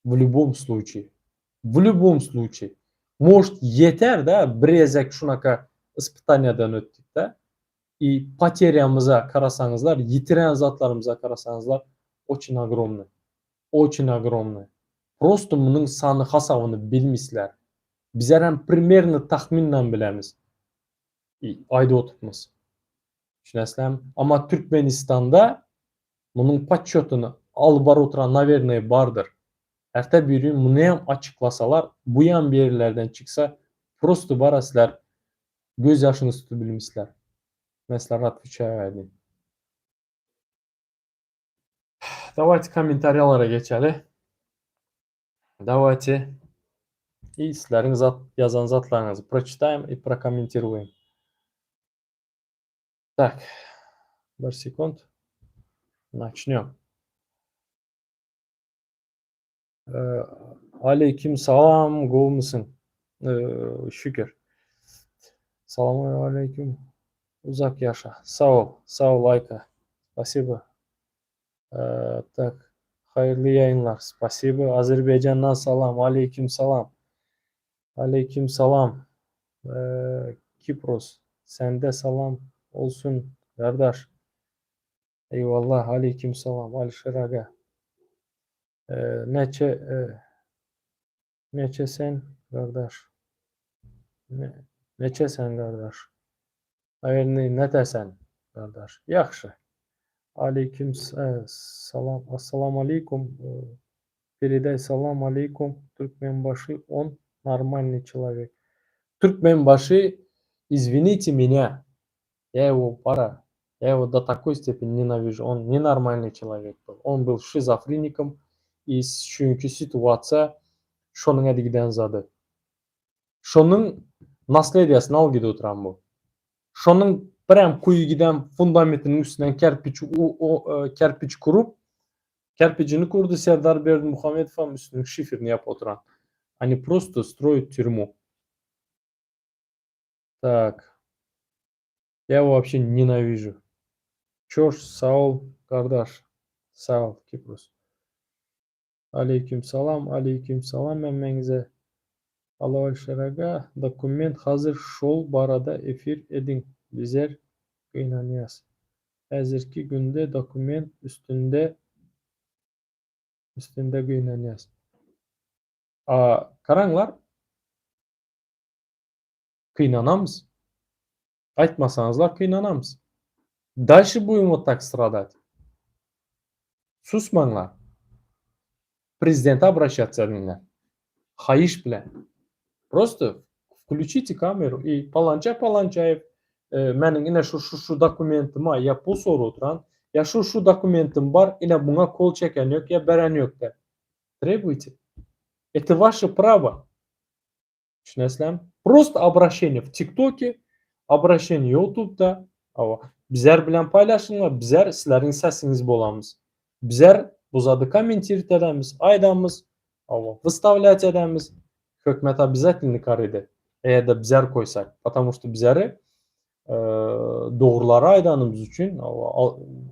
В любом случае. В любом случае. Может yeter de brezek şunaka испытаниyadan öttük de потерямıza karasanızlar, yitiren zatlarımıza karasanızlar очень огромный. Очень огромный. Просто bunun sanı hasavını bilmişler. Bizler hem примерно tahminle bilemiz. Ayda oturtmaz. Düşünəsəm. Ama Türkmenistan'da bunun подсчетunu alıp bar oturan наверное bardır. Ertə bir gün bunu hem açıklasalar, bu yan bir yerlerden çıksa, просто barasılar göz yaşını tutu bilmişler. Mesela отвечаю verdim. Давайте комментариялара geçelim. Давайте и sizlerin yazan zatlarınızı прочитаем и прокомментируем. Так, bir секунд. Начнем. Aleyküm salam, go musun? Şükür. Selamun aleyküm. Uzak yaşa. Sağ ol Ayka. Спасибо. Так, hayırlı yayınlar. Спасибо. Azerbaycan'dan salam. Aleyküm salam. Aleyküm salam. Kipros. Sende salam olsun kardeş. Eyvallah. Aleyküm salam. Alişer Aga. Neçe sen kardeş? Neçe sen kardeş? Hayırlı ne desen kardeş? Yaxşı. Aleyküm salam. Assalamu alaikum. Передай салам алейкум. Туркменбаши, он нормальный человек. Туркменбаши, извините меня, я его до такой степени ненавижу. Он ненормальный человек был. Он был шизофреником. И çünkü situatsiya şonun edigiden zadı. Şonun naslediyasını al gidi oturan bu. Şonun prem kuyu giden fundamentinin üstünden kerpiç kurup kerpicini kurdu Serdar Berdimuhamedov'un üstünün şifrini yap oturan. Они просто строят тюрьму. Так. Я его вообще ненавижу. Чё ж, sağ ol kardeş. Sağ ol Kipros. Aleyküm salam emmenize. Allah şeraga dokument hazır şol barada efir edin. Bizler inanıyız. Hazırki günde dokument üstünde inanıyız. Karanglar kıynanamız. Айтмасаңызlar kıynanamız. Дальше будем вот так страдать. Susmanglar. Президента обращаться edinler. Hayış bile. Просто включите камеру и Palancaev mənim yine şu dokumentime ya pul soru oturan ya şu dokumentim var yine buna kol çeken yok ya beren yok der. Требуйте. Это ваше право. Düşünəsəm. Просто обращение в ТикТоке, обращение YouTube'da. Bizler bilen paylaşınlar. Bizler sizlerin sesiniz bolamız. Bizler buzadı kommentir edemiz, aydamız, выставлять edemiz. Hükümet обязательно karede. Eğer de bizler koysak. Потому что bizleri doğruları aydanımız için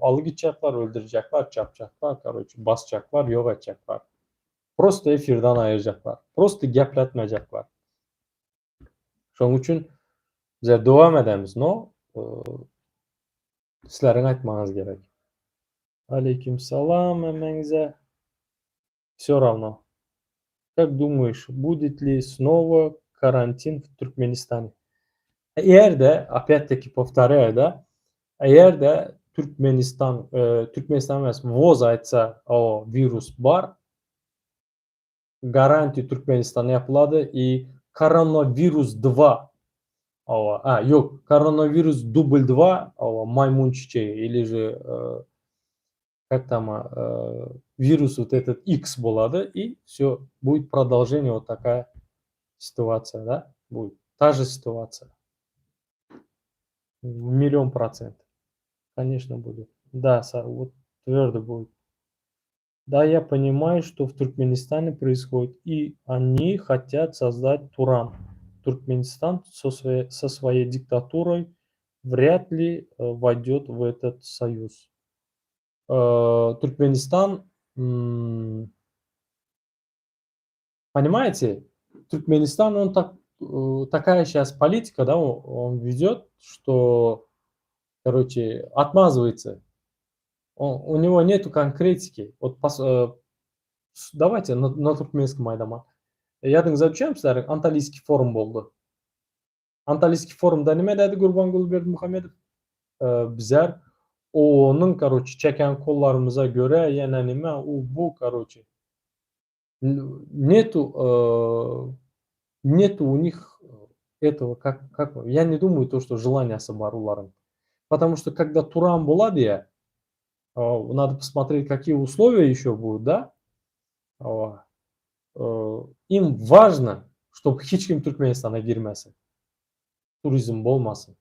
alı gidecekler, öldürecekler, çapacaklar, basacaklar, yok edecekler. Просто efirden ayıracaklar. Просто gepletmeyecekler. Şunun için bize devam edemiz. No? Sizlerin aytmanız gerek. Aleyküm salam emmenize. Все равно. Как думаешь, будет ли снова карантин в Туркменистане? Eğer de, опять-таки повторяю da, eğer de Türkmenistan vos aytsa o virüs var, Garanti Türkmenistan'da yapıldı. Koronavirus 2. Yok. Koronavirus дубль 2. Маймун чичеги. Или же, как там, вирус вот этот X болады. И все. Будет продолжение. Вот такая ситуация, да? Будет. Та же ситуация. Миллион процентов. Конечно, будет. Да, вот твердо будет. Да, я понимаю, что в Туркменистане происходит, и они хотят создать Туран. Туркменистан со своей диктатурой вряд ли войдет в этот союз. Туркменистан, понимаете, Туркменистан, он такая сейчас политика, да, он ведет, что, короче, отмазывается. У него нету конкретики. Вот давайте на туркменском айдама. Ядыңызда түсінемісіздер, Анталийский форум болды. Анталийский форумда неме деді Гурбангулы Бердімұхамедов? Bizler onun, короче, çeken kollarımıza göre yani неме, bu, короче, нету у них этого, как, я не думаю, то, что желание бар уларың. Потому что когда Туран болады, я, надо посмотреть, какие условия еще будут, да? Им важно, чтобы хичким Түркменстан'a girmesin. Туризм болмасын.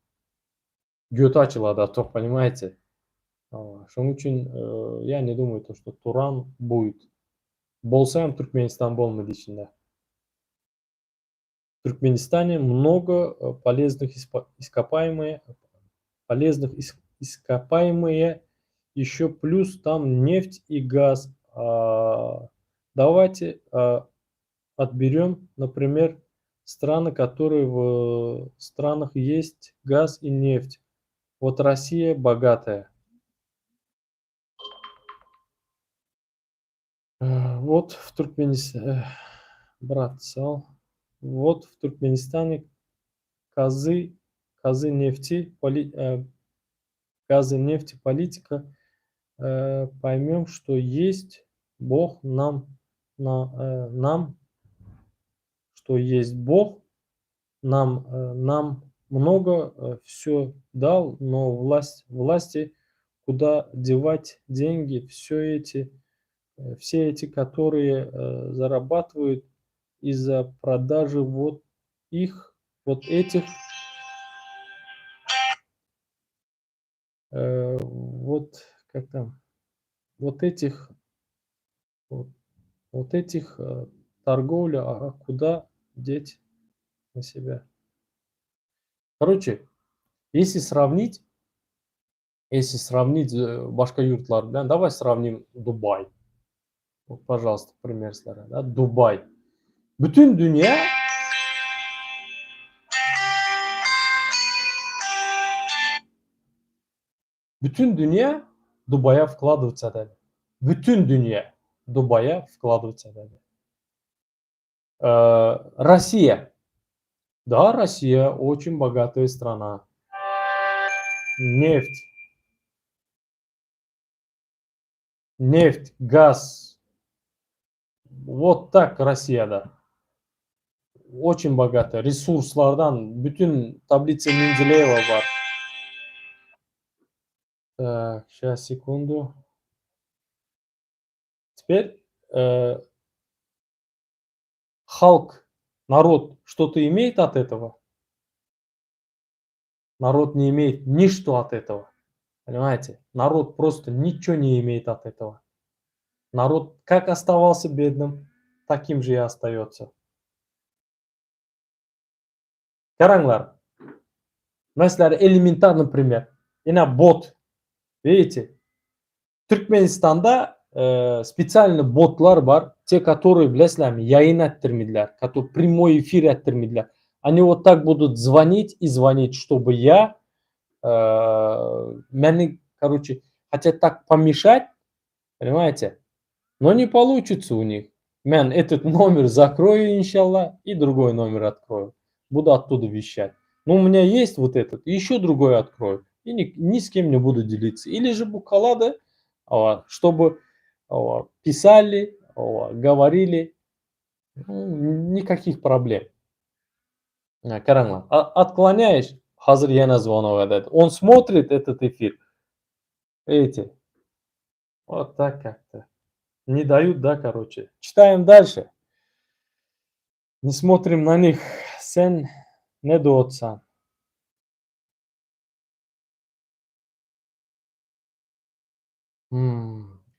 Götü açılады, тоқ, понимаете? Шоның үшін я не думаю, то, что Туран будет. Болса им Туркменистан болмайды ішінде. В Туркменистане много полезных ископаемые, еще плюс там нефть и газ. Давайте отберем, например, страны, которые в странах есть газ и нефть. Вот Россия богатая. Вот в Туркменистане, брат сал, вот в Туркменистане газы нефти, политика. Поймем, что есть Бог что есть Бог, нам много все дал, но власти куда девать деньги, все эти, которые зарабатывают из-за продажи вот этих торговля, куда деть на себя. Короче, если сравнить башка юртлар, да, давай сравним Дубай. Вот, пожалуйста, пример старый, да, Дубай. Bütün dünya Дубая вкладываться деді. Bütün dünya Дубая вкладываться деді. Россия. Да, Россия очень богатая страна. Нефть, газ. Вот так Россияда. Очень богатая. Ресурслардан bütün таблица Менделеева бар. Так, сейчас, секунду. Теперь халк, народ что-то имеет от этого? Народ не имеет ничто от этого. Понимаете? Народ просто ничего не имеет от этого. Народ как оставался бедным, таким же и остается. Каранглар. Mesela элементарный пример. Бот. Видите? Түркменстанда специально ботлар бар, те, которые, білесіздер, яйын әттірмеділер, которые прямой эфир әттірмеділер. Они вот так будут звонить и звонить, чтобы короче, хотят так помешать, понимаете? Но не получится у них. Мен этот номер закрою, иншаллах, и другой номер открою. Буду оттуда вещать. Но у меня есть вот этот, и еще другой открою. И ни с кем не буду делиться. Или же чтобы писали, говорили. Никаких проблем. Караңlar, отклоняешь, hazır yana звонок отдает. Он смотрит этот эфир. Эти. Вот так как-то. Не дают, да, короче. Читаем дальше. Не смотрим на них. Sen ne doğutsan.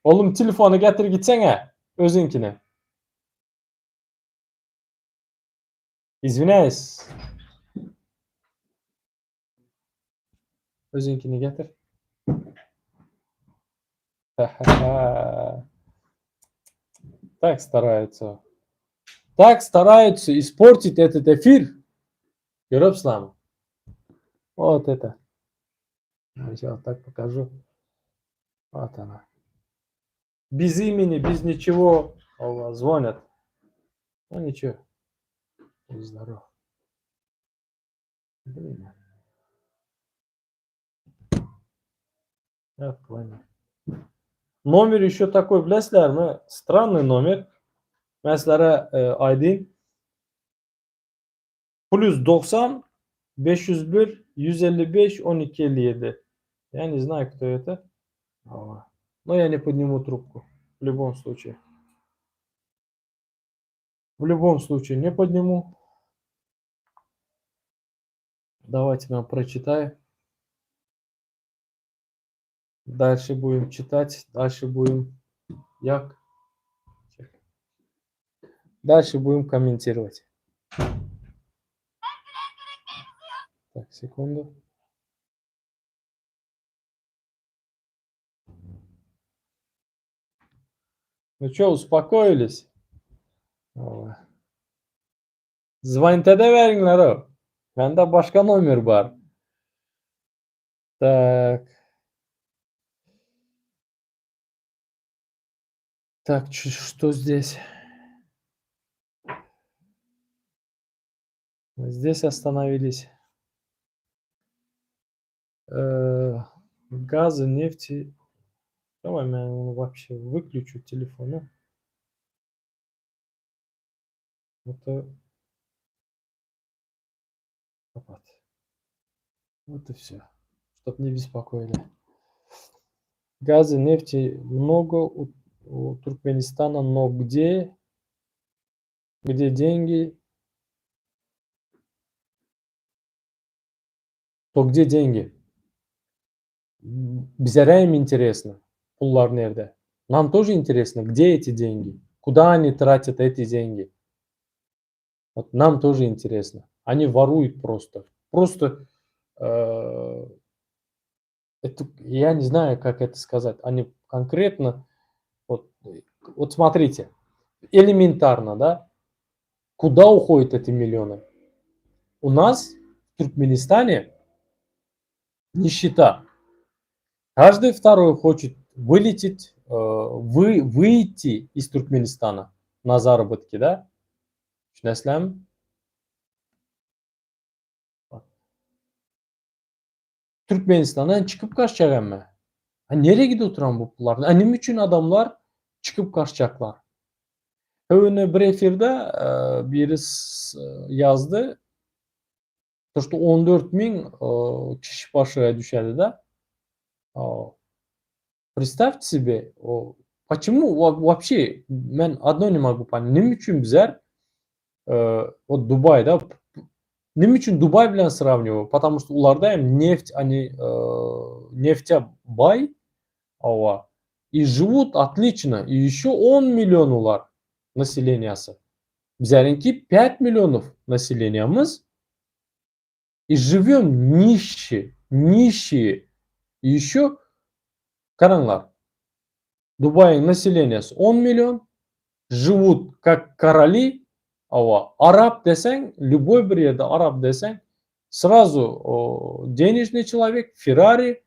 Oğlum telefonu getir gitsene. Özünkine. Извиняюсь. Özünkini getir. Так стараются. Так стараются испортить этот эфир. Görüyorsun. Вот это. Я вот так покажу. Вот она. Без имени, без ничего. Звонят. Ну ничего. Будь здоров. Блин. Отклони. Номер еще такой, bilesizlarmi? Странный номер. Mesela ID +90 501 155 1257. Я не знаю, кто это. Но я не подниму трубку. В любом случае. В любом случае не подниму. Давайте нам прочитаем. Дальше будем читать. Дальше будем... Дальше будем комментировать. Так, секунду. Ну что, успокоились? Звонить veringlar o. Bende başka номер var. Так. Так, что здесь? Здесь остановились. Газы, нефти. Давай я вообще выключу телефон. Это... Вот и все. Чтоб не беспокоили. Газы, нефти много у Туркменистана, но где деньги? То где деньги? Bizlere им интересно, пуллар nerede? Нам тоже интересно, где эти деньги? Куда они тратят эти деньги? Вот нам тоже интересно. Они воруют просто. Просто, это, я не знаю, как это сказать. Они конкретно, вот смотрите, элементарно, да? Куда уходят эти миллионы? У нас в Туркменистане нищета. Каждый второй хочет вылететь, выйти из Туркменистана на заработки, да? Düşünesizlarmi? Türkmenistan'dan çıkıp kaçacaklar. Nereye gidiyor oturan bu pullar? Nima uchun adamlar çıkıp kaçacaklar? Öyle bir efirde birisi yazdı. Что 14.000 kişi başına düşerdi de. Представьте себе, почему вообще, ben одно не могу понять. Nima uchun bizlar вот Дубай, да, nima uchun Дубай bilan сравниваю? Потому что ularda ham нефть, они нефтебай, и живут отлично. И еще 10 миллион ular населениясы. Bizlarninki 5 миллионов населениямыз. И живем нищие. И еще, караңlar, Дубайның населениясы 10 миллион, живут как короли. Араб десең, любой bir yerde араб десең, сразу денежный человек, Феррари,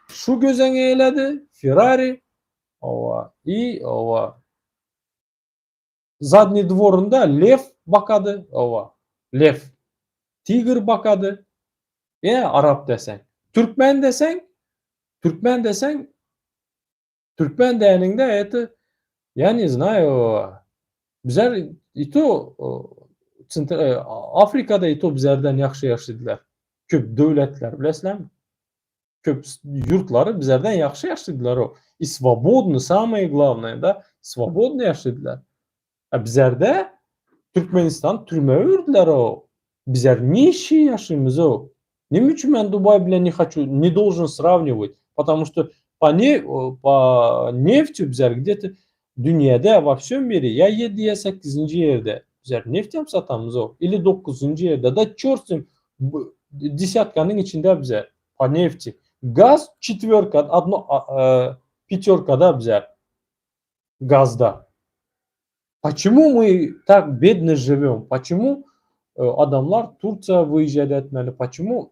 шу gözеңе еледі, Феррари, и задний дворында лев бақады, лев, тигр бақады, араб десең. Türkmen десең, Türkmen дегеніңде это, я не знаю, Bizlar и то Afrikada и то bizlardan yaxshi yashaydilar. Ko'p davlatlar, bilasizlarmi? Ko'p yurtlari bizlardan yaxshi yashaydilar o. И свободно, самое главное, да, свободно yashaydilar. Bizlarda Turkmaniston turma yurdilar o. Bizlar niçin yaşayımız o? Nima uchun men Dubay bilan не хочу, не должен сравнивать? Потому что по нефти bizlar где-то dünyada во всем мире ya 7 ya 8. yerde. Bizlar neft ham satamiz o. Или 9. yerde. Da черт с ним, десятkanın içinde bizlar. По нефти. Gaz четверка, пятеркада bizlar. Gazda. Почему мы так бедно живем? Почему adamlar Turkiya выезжать etmeli? Почему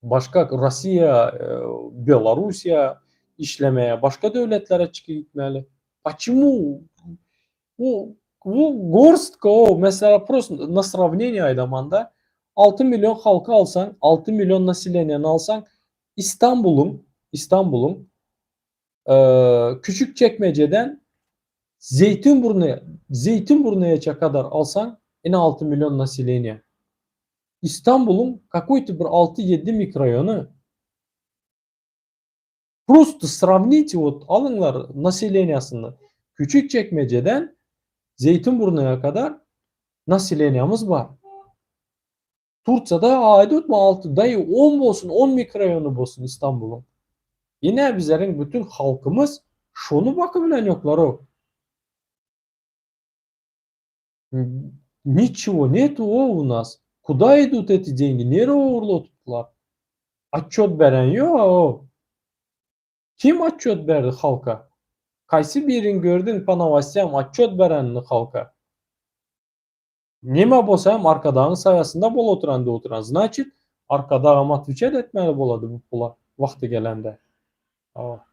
başka Rusya, Belarusya işlemeye, başka devletlere çıkıp gitmeli? Почему? Bu горстка o. Mesela просто на сравнение Aydaman'da 6 milyon halkı alsan, 6 milyon nasilyenini alsan İstanbul'un Küçükçekmece'den Zeytinburnu'ya kadar alsan yine 6 milyon население. İstanbul'un какой-то bir 6-7 mikrorayonu. Просто сравните, вот alınlar населениесini. Küçükçekmece'den Zeytinburnu'ya kadar naseleniemiz var. Turkiyada ayda 6, dayı 10 olsun, 10 mikrorayonu olsun İstanbul'un. Yine bizlerin bütün halkımız şunu bakı bilen yoklar o. Ничего нету у нас. Куда идут эти деньги? Nereye uğurlattılar? Отчет veren yok. Kim отчет verdi halka? Kaysi birini gördün по новостям отчет verenini halka? Nima bo'lsa ham arkadağın sayasında bol oturan. Значит, arkadağım отвечать etmeli boladı bu pula vakti gelende.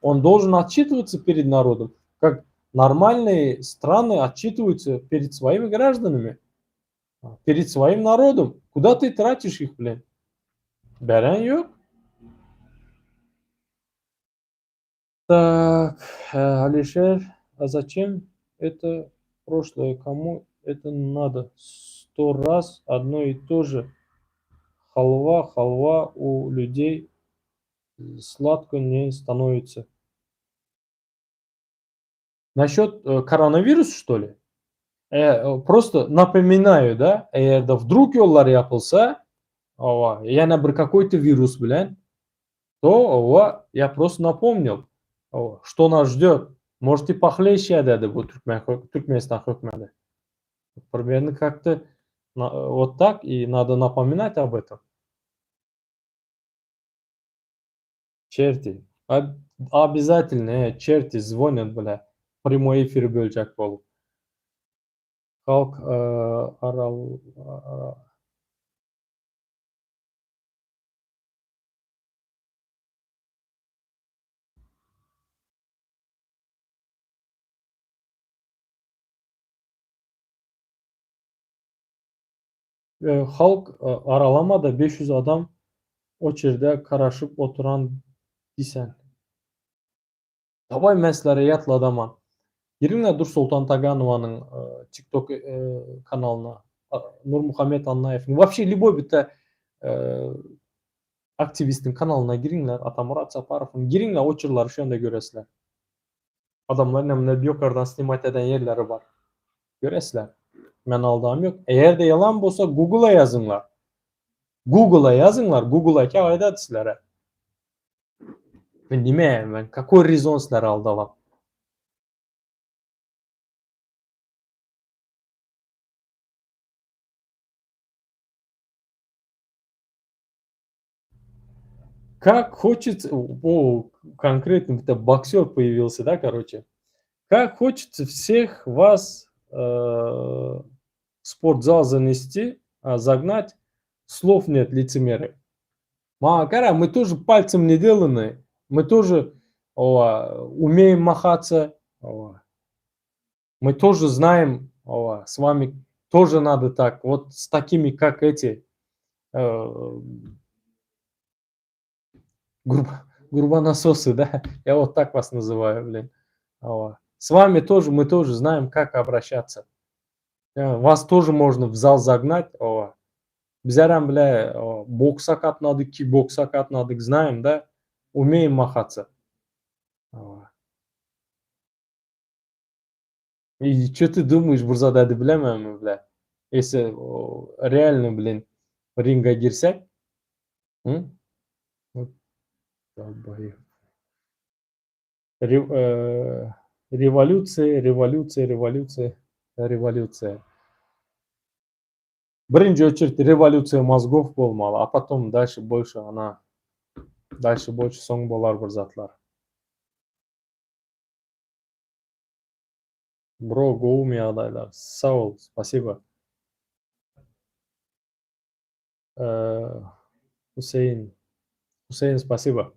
Он должен отчитываться перед народом, как нормальные страны отчитываются перед своими гражданами, перед своим народом. Куда ты тратишь их, блин? Veren yok. Так, Алишер, а зачем это прошлое? Кому это надо? 100 раз одно и то же. Халва у людей сладко не становится. Насчет коронавируса, что ли? Просто напоминаю, да, eğer вдруг yollar yapılsa, yana bir какой-то вирус bilen, то я просто напомнил, что нас ждет. Может и похлеще dedi bu Türkmenistan hükümeti. Примерно как-то вот так и надо напоминать об этом. Черти. Обязательно черти звонят, бля. Прямой эфир bölecek болып. Halk halk aralamada 500 adam o çerde karışıp oturan disen. Давай мәсьәләре ятладаман. Giringlar Dur Sultan Tagaновa'nın TikTok kanalına, Nurmuhammed Annaev'in, вообще любой bitte aktivistin kanalına giringler, Atamurat Saparov'un, giringler o çırları şu anda göresizler. Adamların emniyet yukarıdan snimat eden yerleri var. Göresizler. Ben aldığım yok. Eğer de yalan olsa Google'a yazınlar. Google'a ki ayda sizlere. Ben какой резон sizlere aldalam? Как хочется, конкретно это боксер появился, да, короче. Как хочется всех вас в спортзал занести, загнать, слов нет, лицемеры. Макара, мы тоже пальцем не деланы, мы тоже умеем махаться, мы тоже знаем, с вами тоже надо так, вот с такими, как эти, грубонасосы, да, я вот так вас называю, блин. С вами тоже, мы тоже знаем, как обращаться. Вас тоже можно в зал загнать. Bizlarham бля, боксқа қатынадық, кикбоксқа қатынадық, знаем, да? Умеем махаться. Ова. И что ты думаешь, Бурзадады білемін, бля? Если реально, блин, рингге кирсек, м? Вот долбоёб. Революция, революция, революция, революция. Birinchi очередь революция мозгов болмалы, а потом дальше больше so'ng bo'lar bir zatlar. Bro, Гоуми адайлар. Сау ol, спасибо. Хусейн. Хусейн, спасибо.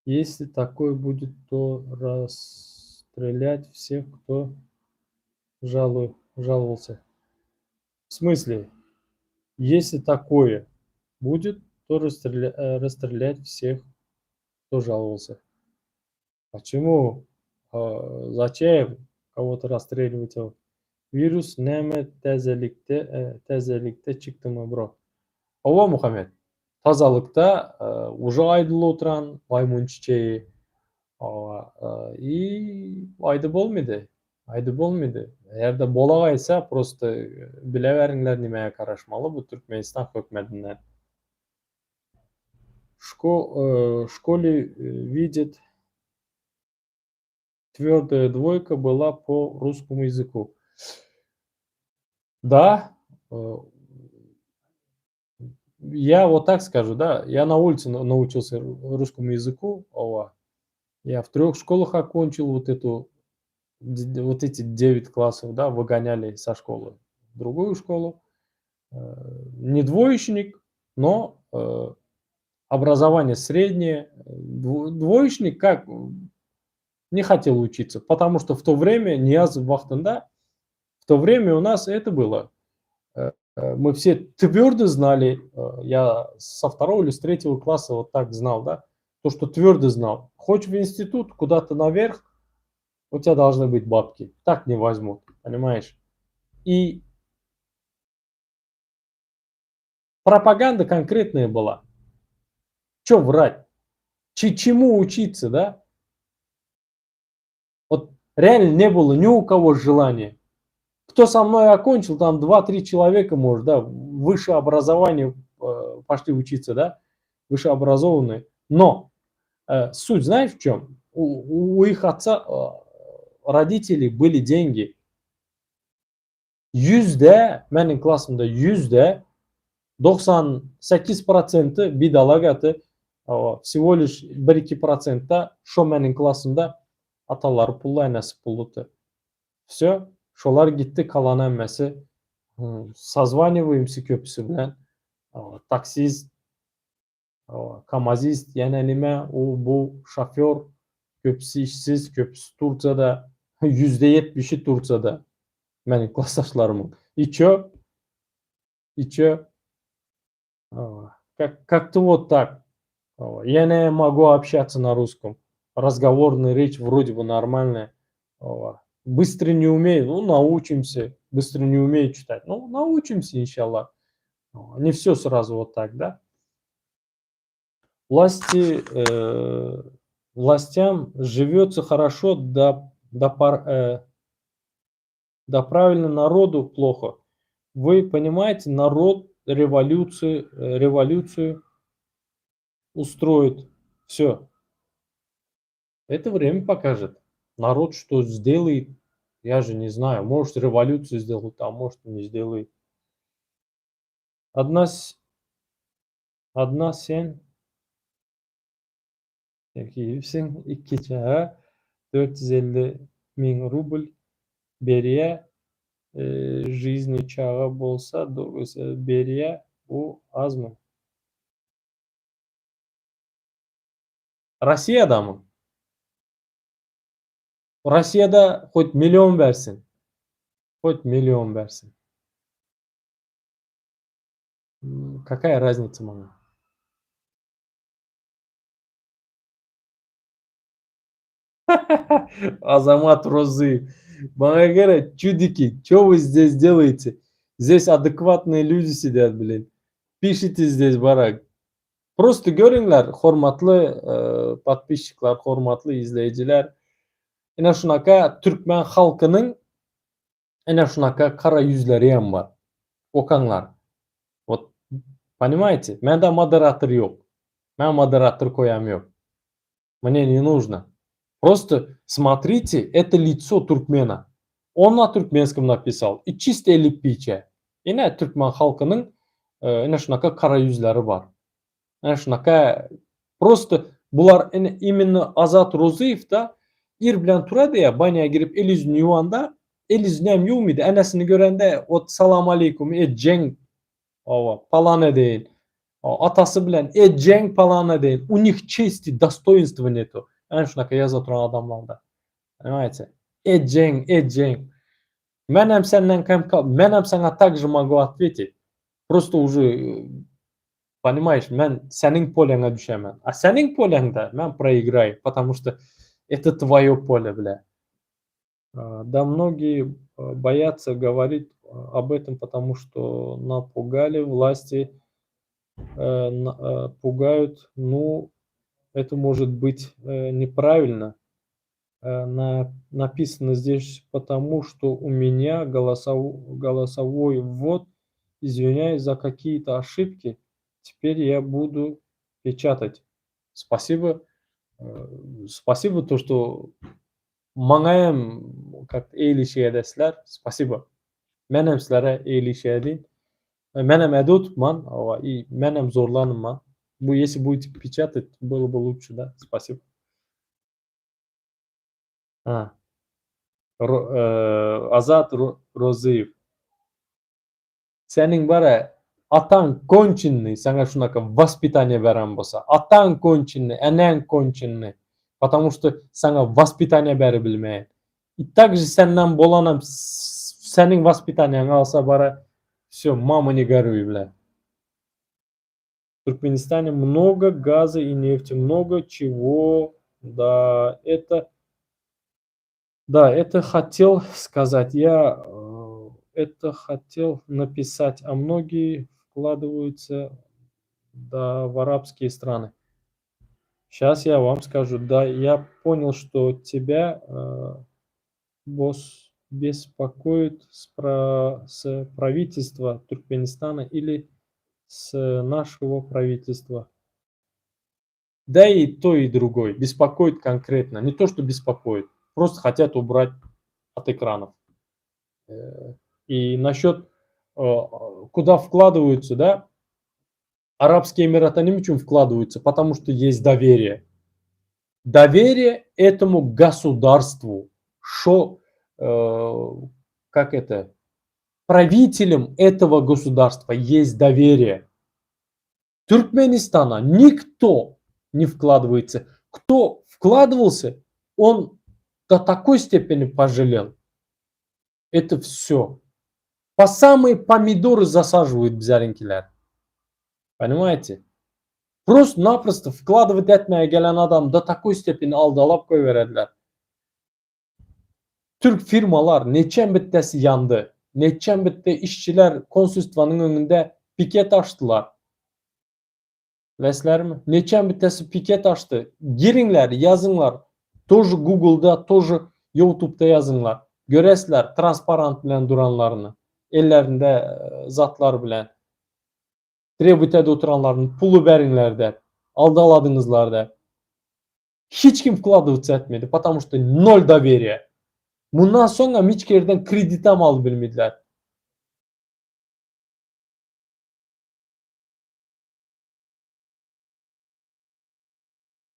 Если такое будет, то расстрелять всех, кто жаловался. В смысле? Если такое будет, то расстрелять всех, кто жаловался. Почему? Зачем кого-то расстреливать? Virus neme tezelikte çıktı mı bro? Ова, Мухаммед. Тазалыкта уже айдыл отыран маймун чечеги. И айды болмайды. Айды болмайды. Эгерде бола кайса, просто биле бериңер немеге карашмалы бу Түркмөнстан өкмөтүнөн. Школе видит твердая двойка была по русскому языку. Да, я вот так скажу, да, я на улице научился русскому языку, я в 3 школах окончил вот эти 9 классов, да, выгоняли со школы в другую школу. Не двоечник, но образование среднее. Двоечник как не хотел учиться, потому что в то время Нияз Вахтанда, в то время у нас это было. Мы все твердо знали, я со 2 или с 3 класса вот так знал, да, то, что твердо знал. Хочешь в институт, куда-то наверх, у тебя должны быть бабки. Так не возьмут, понимаешь? И пропаганда конкретная была. Что врать? Чему учиться, да? Вот реально не было ни у кого желания. Кто со мной окончил, там 2-3 человека, может, да, высшее образование пошли учиться, да, высшеобразованные. Но суть знаешь в чем? У их отца, родителей были деньги. Менің классымда 98% бidalagаты, всего лишь 1-2% шо менің классымда аталары пуллай нәсіп болуды. Все, шолар кетті, қалан әммәсі, созваниваемся көпісі білән, таксист, камазист, яна неме, бұл шофер, көпісі işsiz, көпісі Турцияда, 70%-і Турцияда, менің классташларымның. И чё? Как-то вот так. Я не могу общаться на русском. Разговорная речь вроде бы нормальная. Быстро не умею, ну научимся. Быстро не умею читать, ну научимся, иншаллах. Не все сразу вот так, да? Властям живется хорошо, да правильно народу плохо. Вы понимаете, народ революцию устроит. Все. Это время покажет. Народ что сделает, я же не знаю. Может революцию сделает, а может не сделает. Одна sen Keyifsin 2 çağa 450.000 rubl beriye жизни çağı bolsa beriye bu az mı? Россияда mı? Россияда хоть миллион versin. Хоть миллион versin. Какая разница мама? Азамат Розы. Бана говорят, чудики, что вы здесь делаете? Здесь адекватные люди сидят, блин. Пишите здесь, барак. Просто görünglar, hormatlı подписчиклар, hormatlı izleyiciler. Ene şunaka Türkmen halkının ene şunaka kara yüzleri hem var. Okanglar. Вот, понимаете? Mende модератор yok. Ben модератор koyam yok. Мне не нужно. Просто смотрите, это лицо туркмена. Он на туркменском написал. И чисто элипиче. Yine Türkmen halkının ene şunaka kara yüzleri var. Ene şunaka просто bular именно Azat Roziyev da ir bilen turadi ya banaya girip el yüzünü yuvanda el yüzünü hem yuvmuydu. Enesini görende o salam aleykum cenk palane değil. Atası bilen cenk palane değil. У них чести, достоинства нету. Ene şunaka yazat turan adamlarda. Понимаете? Cenk. Menem senden menem sana так же могу ответить. Просто уже понимаешь, мен senin полеңа düşemem. А senin полеңда мен проиграю, потому что это твое поле, бля. Да, многие боятся говорить об этом, потому что напугали власти, пугают. Ну, это может быть неправильно. Написано здесь, потому что у меня голосовой ввод, извиняюсь за какие-то ошибки, теперь я буду печатать. Спасибо. Спасибо, то, что маңайым как эйлишедеслер. Спасибо. Менем sizlere эйлишедин. Менем эдутман, и менем зорланман. Если будете печатать, было бы лучше, да? Спасибо. Azat Roziyev. Senin bara atan конченый, sana şunaka воспитание veren bolsa. Atan конченый, enen конченый. Потому что sana воспитание beri bilmeyen. И также senden bolanam senin воспитаниең alsa bara все, мама не горюй, бля. В Туркменистане много газа и нефти, много чего. Да, это хотел сказать. Я это хотел написать, а многие вкладываются, да, в арабские страны. Сейчас я вам скажу. Да, я понял, что тебя беспокоит с правительства Туркменистана или с нашего правительства. Да и то, и другой. Беспокоит конкретно. Не то, что беспокоит. Просто хотят убрать от экранов. И насчет куда вкладываются, да? Арабские Эмираты не очень вкладываются, потому что есть доверие. Доверие этому государству. Как это? Правителям этого государства есть доверие. Туркменистана никто не вкладывается. Кто вкладывался, он до такой степени пожалел. Это все. По самые помидоры засаживают бзяренькилер. Понимаете? Просто-напросто вкладывать etmeye gelen adam da такой stepini aldalap koyuverdiler. Türk firmalar neçen bittesi yandı. Neçen bitte işçiler konsolosluğunun önünde piket açtılar. Vesler mi? Neçen bittesi piket açtı. Girinler, yazınlar. Тоже Google'da, тоже YouTube'da yazınlar. Göresler transparent bilen duranlarını. Ellerinde zatlar bilen. Trebütede oturanların pulu verinler de. Aldaladınızlar da. Hiç kim вкладываться etmedi. Потому что nol доверия. Bundan sonra hiç yerden kredit al bilmediler.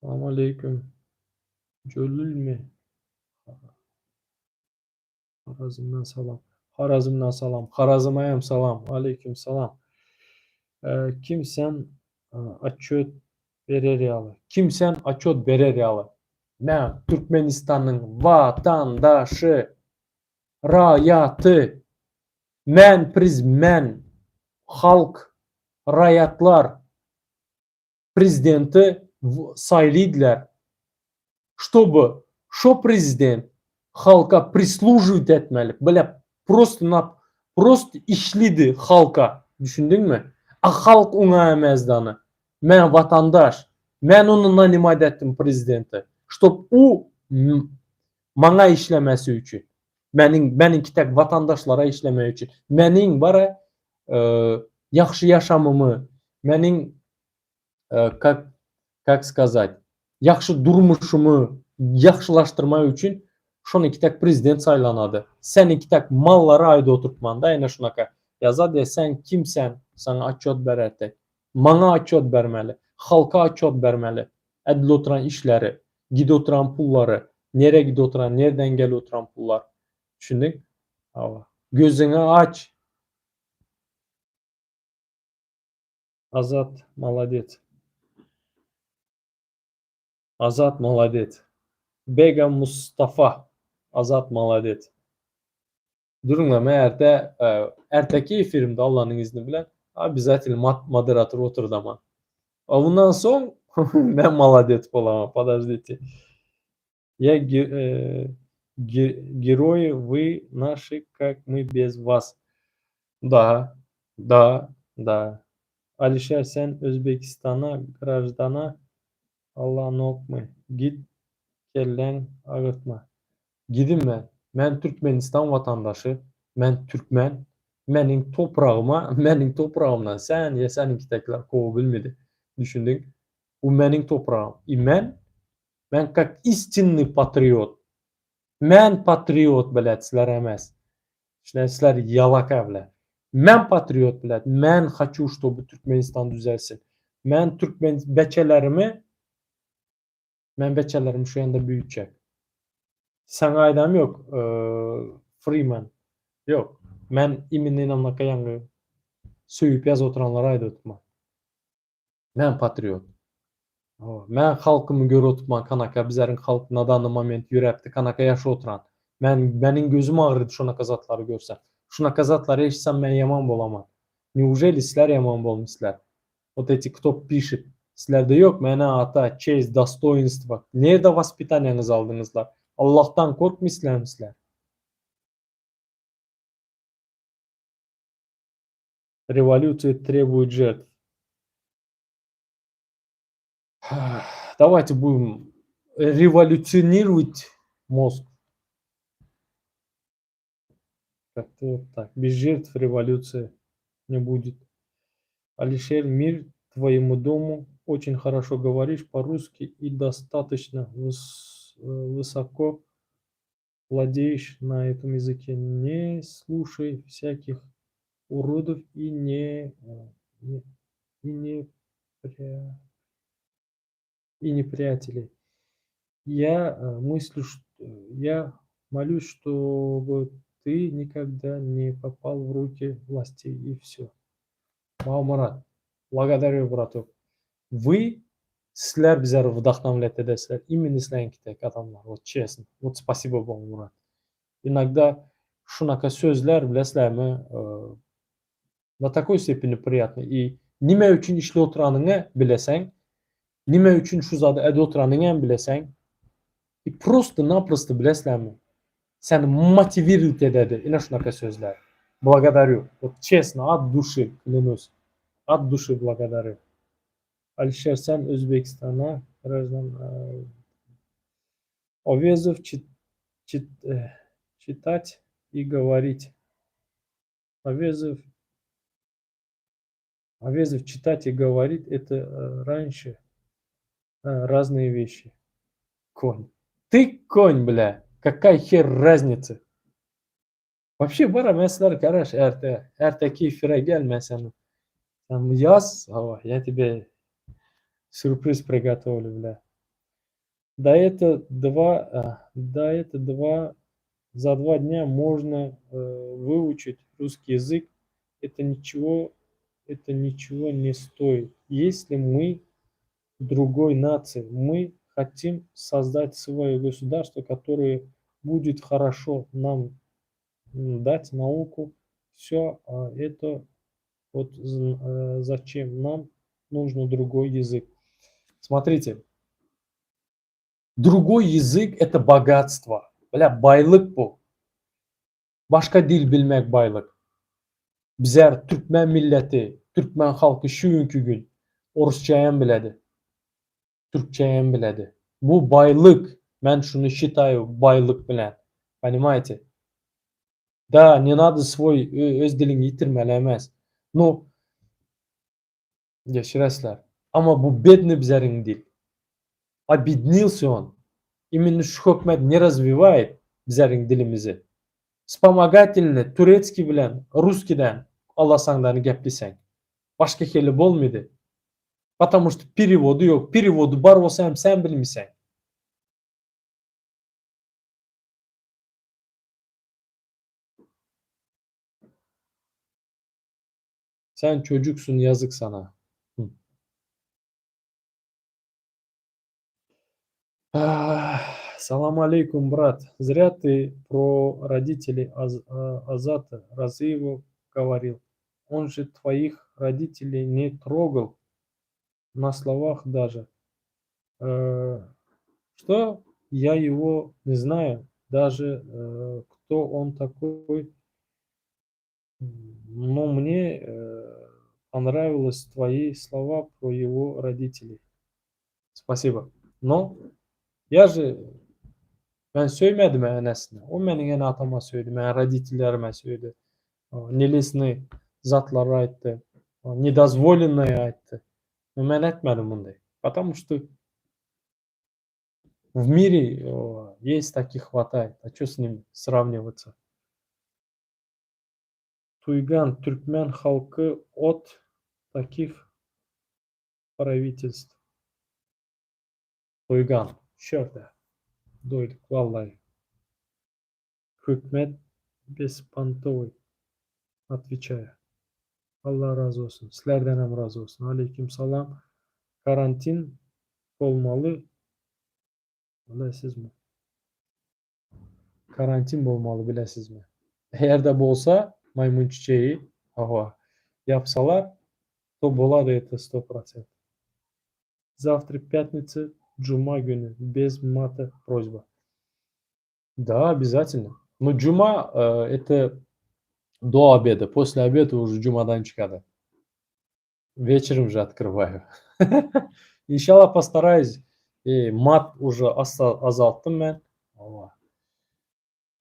Selamun aleyküm. Cölül mi? Harazımdan salam. Harazımdan salam. Harazımayam salam. Aleyküm salam. Kimsen отчет bereriyalı. Kimsen отчет bereriyalı. Ben Türkmenistan'ın vatandaşı, rayatı, men halk, rayatlar президенті saylıdılar. Чтобы şo президент Halka prислуживать etmeli. Böyle просто işlidi halka. Düşündün mü? Halk ona emezdanı. Ben vatandaş. Ben onunla nimet ettim prezidenti. Чтоб o bana işlemesi için. Benimki tek vatandaşlara işlemek için. Benim bara yaxşı yaşamımı, benim как сказать, yaxşı durmuşumu yaxşılaştırmak için şoniki tek prezident saylanadı. Seninki tek mallara ayda oturtmanda yine şunaka yaza de sen kimsen sana atçot berete. Mana atçot vermeli. Halka atçot vermeli. Edil oturan işleri, gidi oturan pulları, nereye gidi oturan, nereden gel oturan pullar. Düşündün? Gözünü aç. Azat, молодец. Azat, молодец. Bega Mustafa. Azat, молодец. Durumla erteki filmde Allah'ın izniyle обязательно moderatör oturdu ama. Ondan sonra ben молодец olamam. Подождите. Я герои, вы наши, как мы без вас. Да, да, да. Alişer sen Özbekistan'a, grajdana Allah'ın okma. Git kellen ağırtma. Gidin ben. Ben Türkmenistan vatandaşı. Ben Türkmen. Benim toprağımdan sen ya seninki tekrar kovabilmedi. Düşündün. Bu benim toprağım. Ben как истинный patriot. Ben patriot biletsizler emez. İşte sizler yalaka bile. Ben patriot bile. Ben хочу, чтобы Türkmenistan düzelsin. Ben beçelerimi şu anda büyütecek. Sana aydam yok. Freeman. Yok. Ben iminle namlaka yangı söyüp yaz oturanlara ayda oturma. Ben patriot. Ben halkımı göre oturma kanaka. Bizlerin halk nadanlı moment yürekti kanaka yaşı oturan. Benim gözüm ağrıdı şuna kazatları görsem. Şuna kazatları eşitsem ben yaman bolamam. Неужели sizler yaman bolmuşlar? Вот эти, кто пишет. Sizlerde yok mu? Ata, честь, достоинство. Nerede vaspitaniyanızı aldınızlar? Allah'tan korkmuşlar mısınlar? Революция требует жертв. Давайте будем революционировать мозг. Как-то вот так. Без жертв революции не будет. Алишер, мир твоему дому. Очень хорошо говоришь по-русски и достаточно высоко владеешь на этом языке. Не слушай всяких уродов и неприятелей. Я молюсь, чтобы ты никогда не попал в руки властей, и все. Мамарат, благодарю, браток. Вы sizler bizleri вдохновлять edesizler. Именно sizlerinki adamlar. Вот честно. Вот спасибо вам, Murat. Иногда şunaka sözler bilesizlermi на такой степени приятно. И nime üçün işli oturanını bilesen, nime üçün şu zadı edi oturanını bilesen, просто-напросто bilesizlermi? Seni мотивирует ededi. İna şunaka sözler. Благодарю. Вот честно, от души, клянусь. От души благодарю. Алишер, sen Özbekistan'a Овезов читать и говорить. Овезов читать и говорить это раньше разные вещи. Конь. Ты конь, бля. Какая хер разница? Вообще бара mesela kardeş erteki fire gelme sen yaz я тебе сюрприз приготовлю, бля. За 2 дня можно выучить русский язык. Это ничего не стоит. Если мы другой нации, мы хотим создать свое государство, которое будет хорошо нам дать науку. Все это вот зачем нам нужен другой язык. Смотрите, другой язык – это богатство. Böyle baylık bu. Başka dil bilmek baylık. Bizler Türkmen milleti, Türkmen halkı şu günkü gün Orusçayam biledi. Türkçeyem biledi. Bu baylık. Ben şunu считаю baylık bilen. Понимаете? Да, не надо свой öz dilini yitirmeli emez. Ну, geçiresler. Ama bu бедный bizlerin dil. Объединился он. Именно şu hükümet ne развивает bizlerin dilimizi. Вспомогательный турецкий bilen, русскийden alasanlarını geplisen. Başka kelip olmadı. Потому что переводу yok. Переводу бар olsa hem sen bilmişsen. Sen çocuksun, yazık sana. Hı. Салам алейкум, брат. Зря ты про родителей Азата Разыева говорил. Он же твоих родителей не трогал. На словах даже. Что? Я его не знаю. Даже кто он такой. Но мне понравились твои слова про его родителей. Спасибо. Но я же ben söylemedim enesine. O benim en atama söyledi. Ben родителерime söyledi. Нелестный zatları aytты. Недозволенное aytты. Но ben etmedim bunu. Потому что в мире есть таких хватает. А что с ним сравниваться? Туйган, Türkmen halkı от таких правительств. Туйган, şöyle. Doyduk vallahi. Hükmet bespantовый. Отвечаю. Allah razı olsun. Sizlerden hem razı olsun. Aleyküm salam. Karantin olmalı. Bilesizmi? Karantin olmalı bilesizmi? Eğer de bu olsa maymun çiçeği hava yapsalar то была да это 100%. Завтра пятница, джума günü. Без мата просьба. Да, обязательно. Но джума это до обеда. После обеда уже джумадан çıkadı. Вечером же открываю. İnşallah постараюсь. Мат уже azalttım ben. Allah.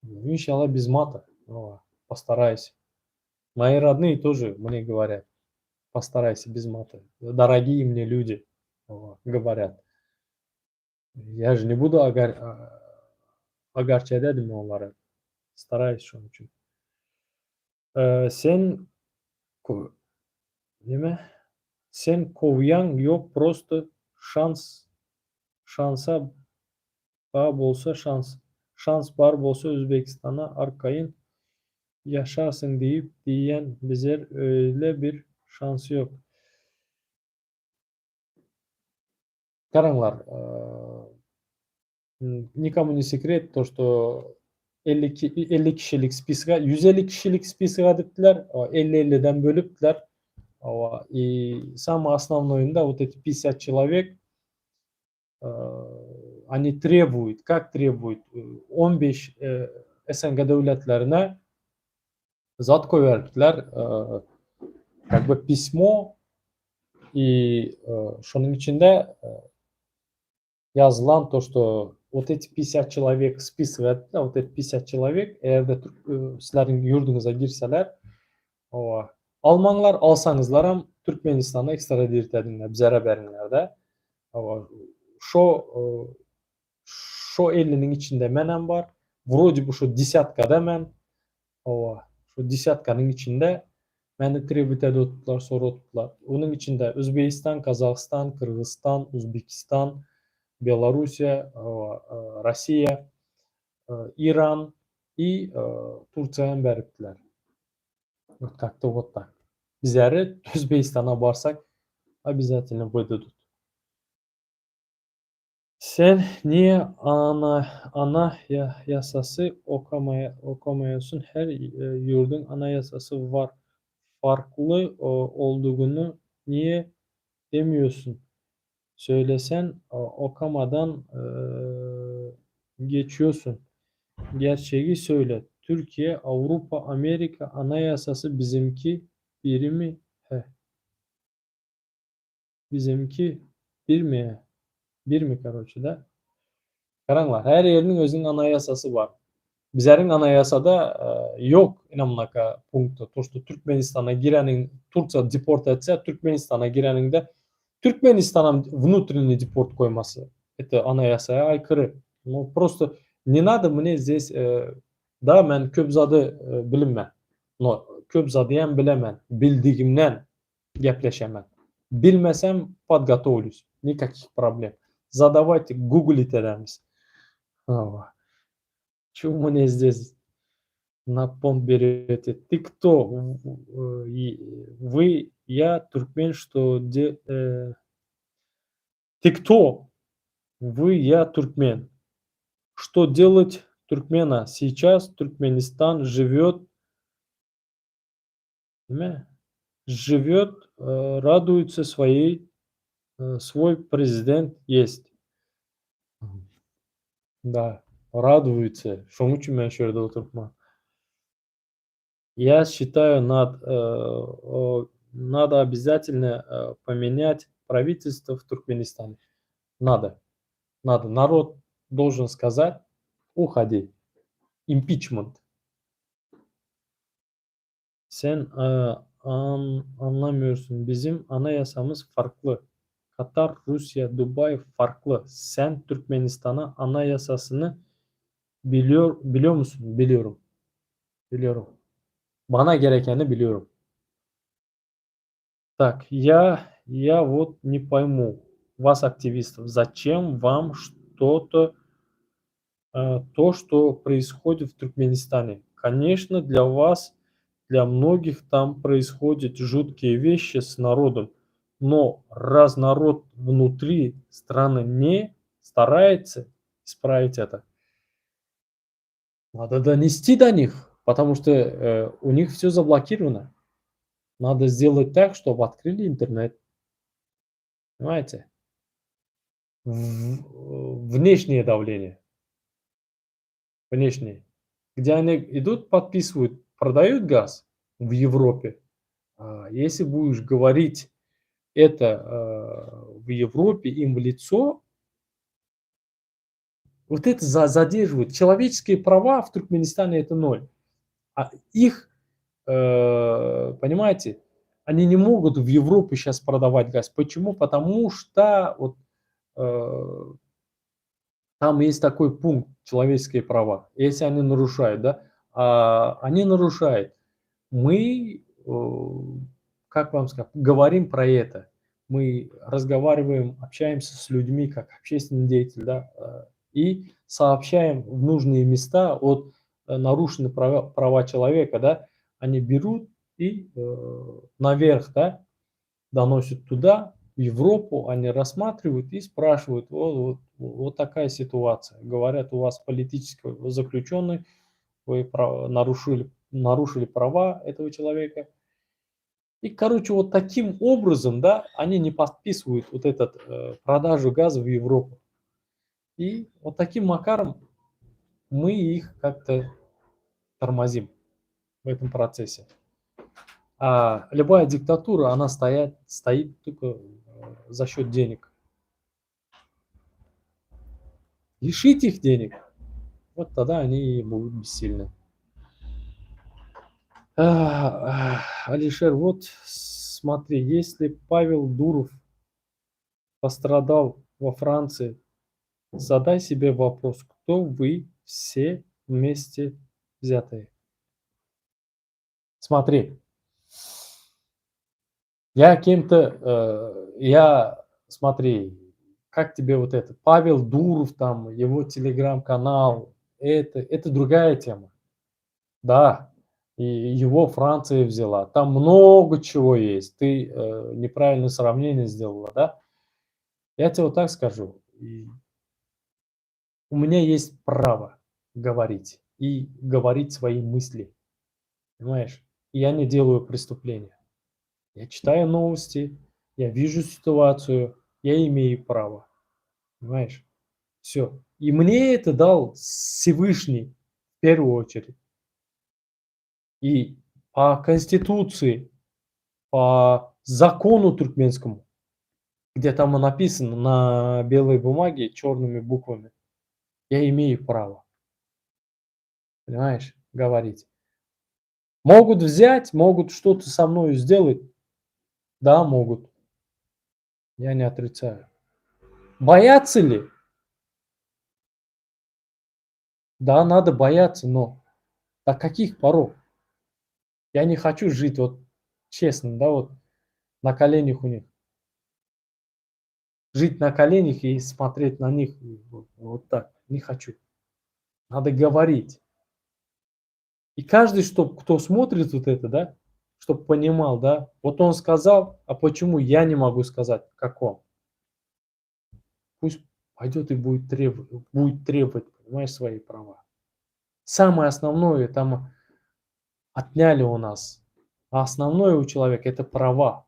Иншаллах без мата. Постараюсь. Мои родные тоже мне говорят. Постарайся без мата. Дорогие мне люди говорят. Я же не буду огорчать dedim onları. Стараюсь şunun için. Sen değil mi? Sen kovyan yok просто şansa bağ bolsa şans var bolsa Özbekistan'a arkayın yaşarsın deyip diyen bizler öyle bir şansı yok. Karanglar, никому не секрет то, что 50 kişilik список'a 150 kişilik список'a diktiler. 50-50'den bölüptüler. И самое основное, да, вот эти 50 человек, они требуют, как требуют, 15 СНГ devletlerine zat koyverdiler. Как бы письмо и şunun içinde yazılan то, что вот эти 50 человек список, вот эти 50 человек eğer de sizlerin yurdunuza girseler almanlar alsanızlar ham Türkmenistan'a ekstradite edinler, bizlere berinler de. Şu 50'nin içinde menem var. Вроде bu şu десяткада men. Şu десятkanın içinde beni tribütede tuttular, soru tuttular. Onun içinde Özbekistan, Kazakistan, Kırgızistan, Uzbekistan, Белоруссия, Россия, İran и Turciya'ya beriptiler. Как-то вот так. Bizleri Özbekistan'a barsak обязательно выдадут. Sen niye anayasası okumıyorsun? Her yurdun anayasası var. Farklı olduğunu niye demiyorsun? Söylesen okumadan geçiyorsun. Gerçeği söyle. Türkiye, Avrupa, Amerika anayasası bizimki biri mi? He, bizimki bir mi? Bir mi короче da? Karanglar. Her yerinin özünün anayasası var. Bizlerin anayasada yok inamlaka punktu. То, что Türkmenistan'a girenin Turkça deport etse Türkmenistan'a girenin de Türkmenistan'a внутренний депорт koyması. Это anayasaya aykırı. Ну, просто не надо мне здесь да мен көп зады bilinmem. No, көп zadıyam bilemem. Bildiğimden gepleşemem. Bilmesem подготовлюсь. Никаких проблем. Задавайте, гуглить ederiz. Чего мне здесь на понт берете? Ты кто? Вы, я, туркмен, что ты кто? Вы, я, туркмен. Что делать туркмена? Сейчас Туркменистан живет, радуется свой президент есть. Да, радуется. Шоң үчүн мен ошол жерде отурупмун. Я считаю, надо обязательно поменять правительство в Туркменистане. Надо. Надо. Народ должен сказать, уходи. Импичмент. Sen anlamıyorsun. Bizim anayasamız farklı. Katar, Rusya, Dubai farklı. Sen Türkmenistan'a anayasasını biliyor musun? Biliyorum. Biliyorum. Bana gerekeni biliyorum. Так, я вот не пойму вас, активистов, зачем вам то, что происходит в Туркменистане? Конечно, для вас, для многих там происходят жуткие вещи с народом, но раз народ внутри страны не старается исправить это, надо донести до них, потому что у них все заблокировано. Надо сделать так, чтобы открыли интернет. Понимаете? Внешнее давление. Внешнее. Где они идут, подписывают, продают газ в Европе. Если будешь говорить это в Европе им в лицо, вот это задерживает. Человеческие права в Туркменистане это ноль. А их, понимаете, они не могут в Европу сейчас продавать газ. Почему? Потому что вот там есть такой пункт человеческие права. Если они нарушают, да, они нарушают. Мы, как вам сказать, говорим про это. Мы разговариваем, общаемся с людьми как общественный деятель, да, и сообщаем в нужные места от нарушенных права человека, да, они берут и наверх, да, доносят туда, в Европу, они рассматривают и спрашивают, вот такая ситуация. Говорят, у вас политический заключенный, вы нарушили права этого человека. И, короче, вот таким образом, да, они не подписывают вот этот продажу газа в Европу. И вот таким макаром мы их как-то тормозим в этом процессе. А любая диктатура, она стоит только за счет денег. Лишить их денег, вот тогда они будут бессильны. Алишер, вот смотри, если Павел Дуров пострадал во Франции, задай себе вопрос, кто вы все вместе взятые. Смотри, смотри, как тебе вот это, Павел Дуров, там, его телеграм-канал, это другая тема. Да, и его Франция взяла. Там много чего есть. Ты неправильное сравнение сделала, да? Я тебе вот так скажу. У меня есть право говорить и говорить свои мысли. Понимаешь? И я не делаю преступления. Я читаю новости, я вижу ситуацию, я имею право. Понимаешь? Все. И мне это дал Всевышний. первую очередь. И по Конституции, по закону туркменскому, где там написано на белой бумаге черными буквами, я имею право, понимаешь, говорить. Могут взять, могут что-то со мной сделать. Да, могут. Я не отрицаю. Боятся ли? Да, надо бояться, но до каких поров? Я не хочу жить, вот честно, да, вот на коленях у них. Жить на коленях и смотреть на них вот так. Не хочу. Надо говорить. И каждый, кто смотрит вот это, да, чтобы понимал, да, вот он сказал, а почему я не могу сказать, как он? Пусть пойдет и будет требовать, понимаешь, свои права. Самое основное там отняли у нас. А основное у человека это права,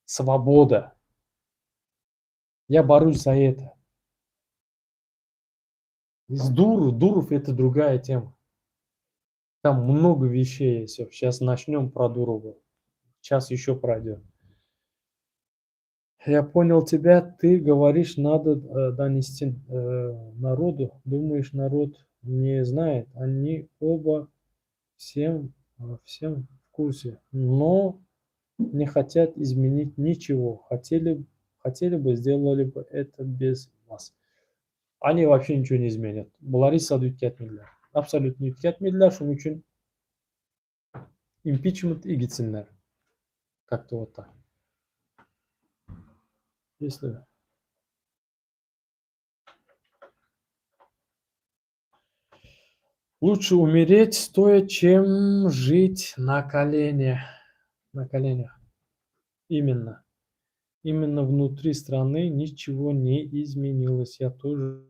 свобода. Я борюсь за это. С Дуров это другая тема. Там много вещей есть. Сейчас начнем про Дурова. Сейчас еще пройдем. Я понял тебя. Ты говоришь, надо донести народу. Думаешь, народ не знает. Они оба всем в курсе. Но не хотят изменить ничего. Хотели бы, сделали бы это без вас. Они вообще ничего не изменят. Лариса ütketmediler. Абсолютно ütketmediler. Şunun için impeachment и gitsinler. Как-то вот так. Если лучше умереть стоя, чем жить на коленях. На коленях. Именно. Именно внутри страны ничего не изменилось. Я тоже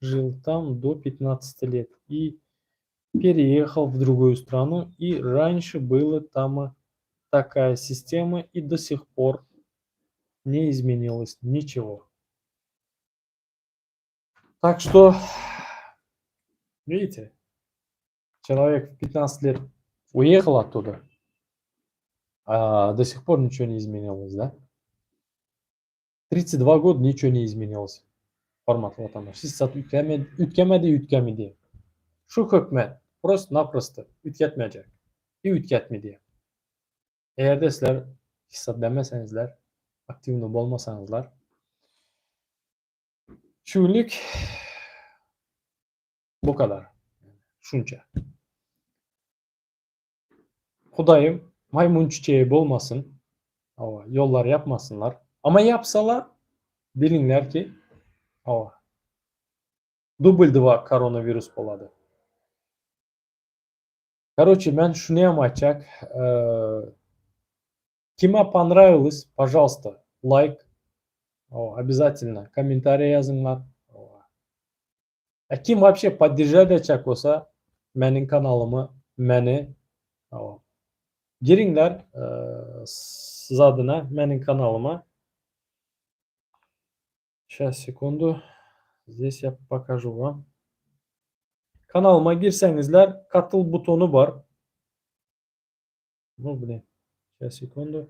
жил там до 15 лет и переехал в другую страну. И раньше была там такая система, и до сих пор не изменилось ничего. Так что, видите, человек в 15 лет уехал оттуда, а до сих пор ничего не изменилось, да? 32 года ничего не изменилось. Hormatli vatandaş. Siz ütkemedi. Şu hükmet просто-naprosto ütketmeyecek. Ütketmedi. Eğer de sizler hissetlemesenizler, aktivni bolmasanızlar, şulik bu kadar. Şuncha. Kudayım maymun çiçeği bolmasın. Yollar yapmasınlar. Ama yapsalar bilingler ki дубль 2 коронавирус болады. Короче, мен шунuyam айтчак. Киме понравилось, пожалуйста, лайк. Обязательно. Комментарий yazыңlar. Ким вообще поддержать etчак болса, менин каналымы, мени келиңдер задына менин каналыма. Сейчас, секунду. Здесь я покажу вам. Kanalıma girsengizler katıl butonu var. Ну, блин. Сейчас, секунду.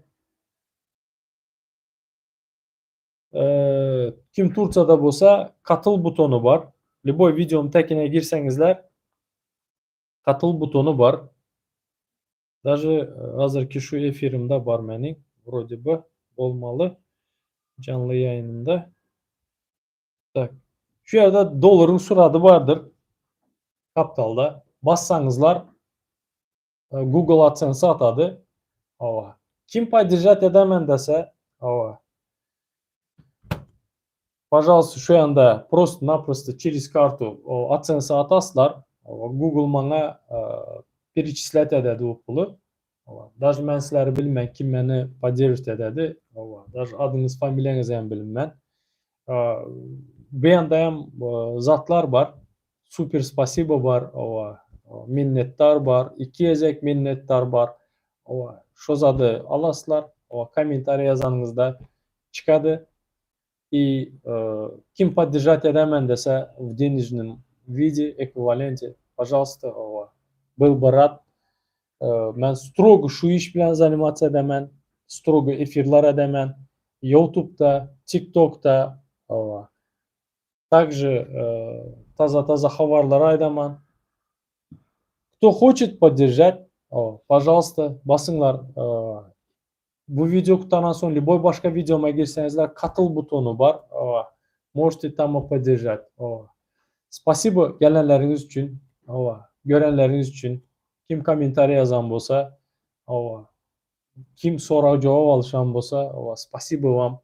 Kim Turciyada bolsa katıl butonu var. Любой videom tekine girsengizler katıl butonu var. Даже hazırki şu efirimde var mening. Вроде бы olmalı. Canlı yayınımda. Так. Şu yerde doların suradı vardır. Kapitalda. Bassanızlar Google AdSense atadı. Kim поддержать edemem dese пожалуйста, şu anda просто-напросто через карту AdSense атасызlar. Google маңа перечислять ededi o pulu. Даже мен sizleri bilmem kim beni поддерживать ededi. Даже adınız, familiyanız hem bilmem. Bu yanda hem zatlar var. Super spasibo var. Minnettar var. İki ezek minnettar var. Şu zadı alasılar. Комментарий yazanızda çıkadı. И kim поддержать edemem dese в денежном виде, эквиваленте Пожалуйста, был брат. Мен строго şu iş bilen заниматься edemen, strogo эфирлар edemen, YouTube'da, TikTok'ta, также таза-таза хабарлар айдаман. Кто хочет поддержать, пожалуйста, басыңлар. Bu videodan sonra любой başka videoma girseniz katıl butonu var. Можете там поддержать. Spasibo gelenleriniz için, görenleriniz için, kim komentar yazan bolsa, kim soru cevap alışan bolsa, spasibo вам.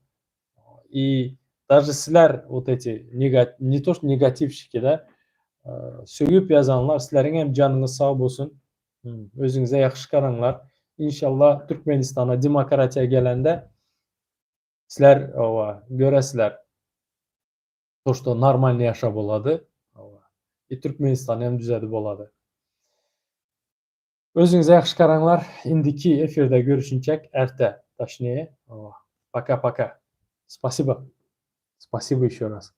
И даже sizler вот эти не то что негативщики, да, söyleyip yazanlar, sizlerin hem canınız sağ olsun, özünüze yaxşı qaranglar. İnşallah Türkmenistan'a demokratiya gelende sizler göresizler. То, что нормальный yaşa boladı. Türkmenistan hem düzədi boladı. Özünüze yaxşı qaranglar. İndiki efirde görüşünçək ərtə. Точнее. Пока-пока. Спасибо. Спасибо еще раз.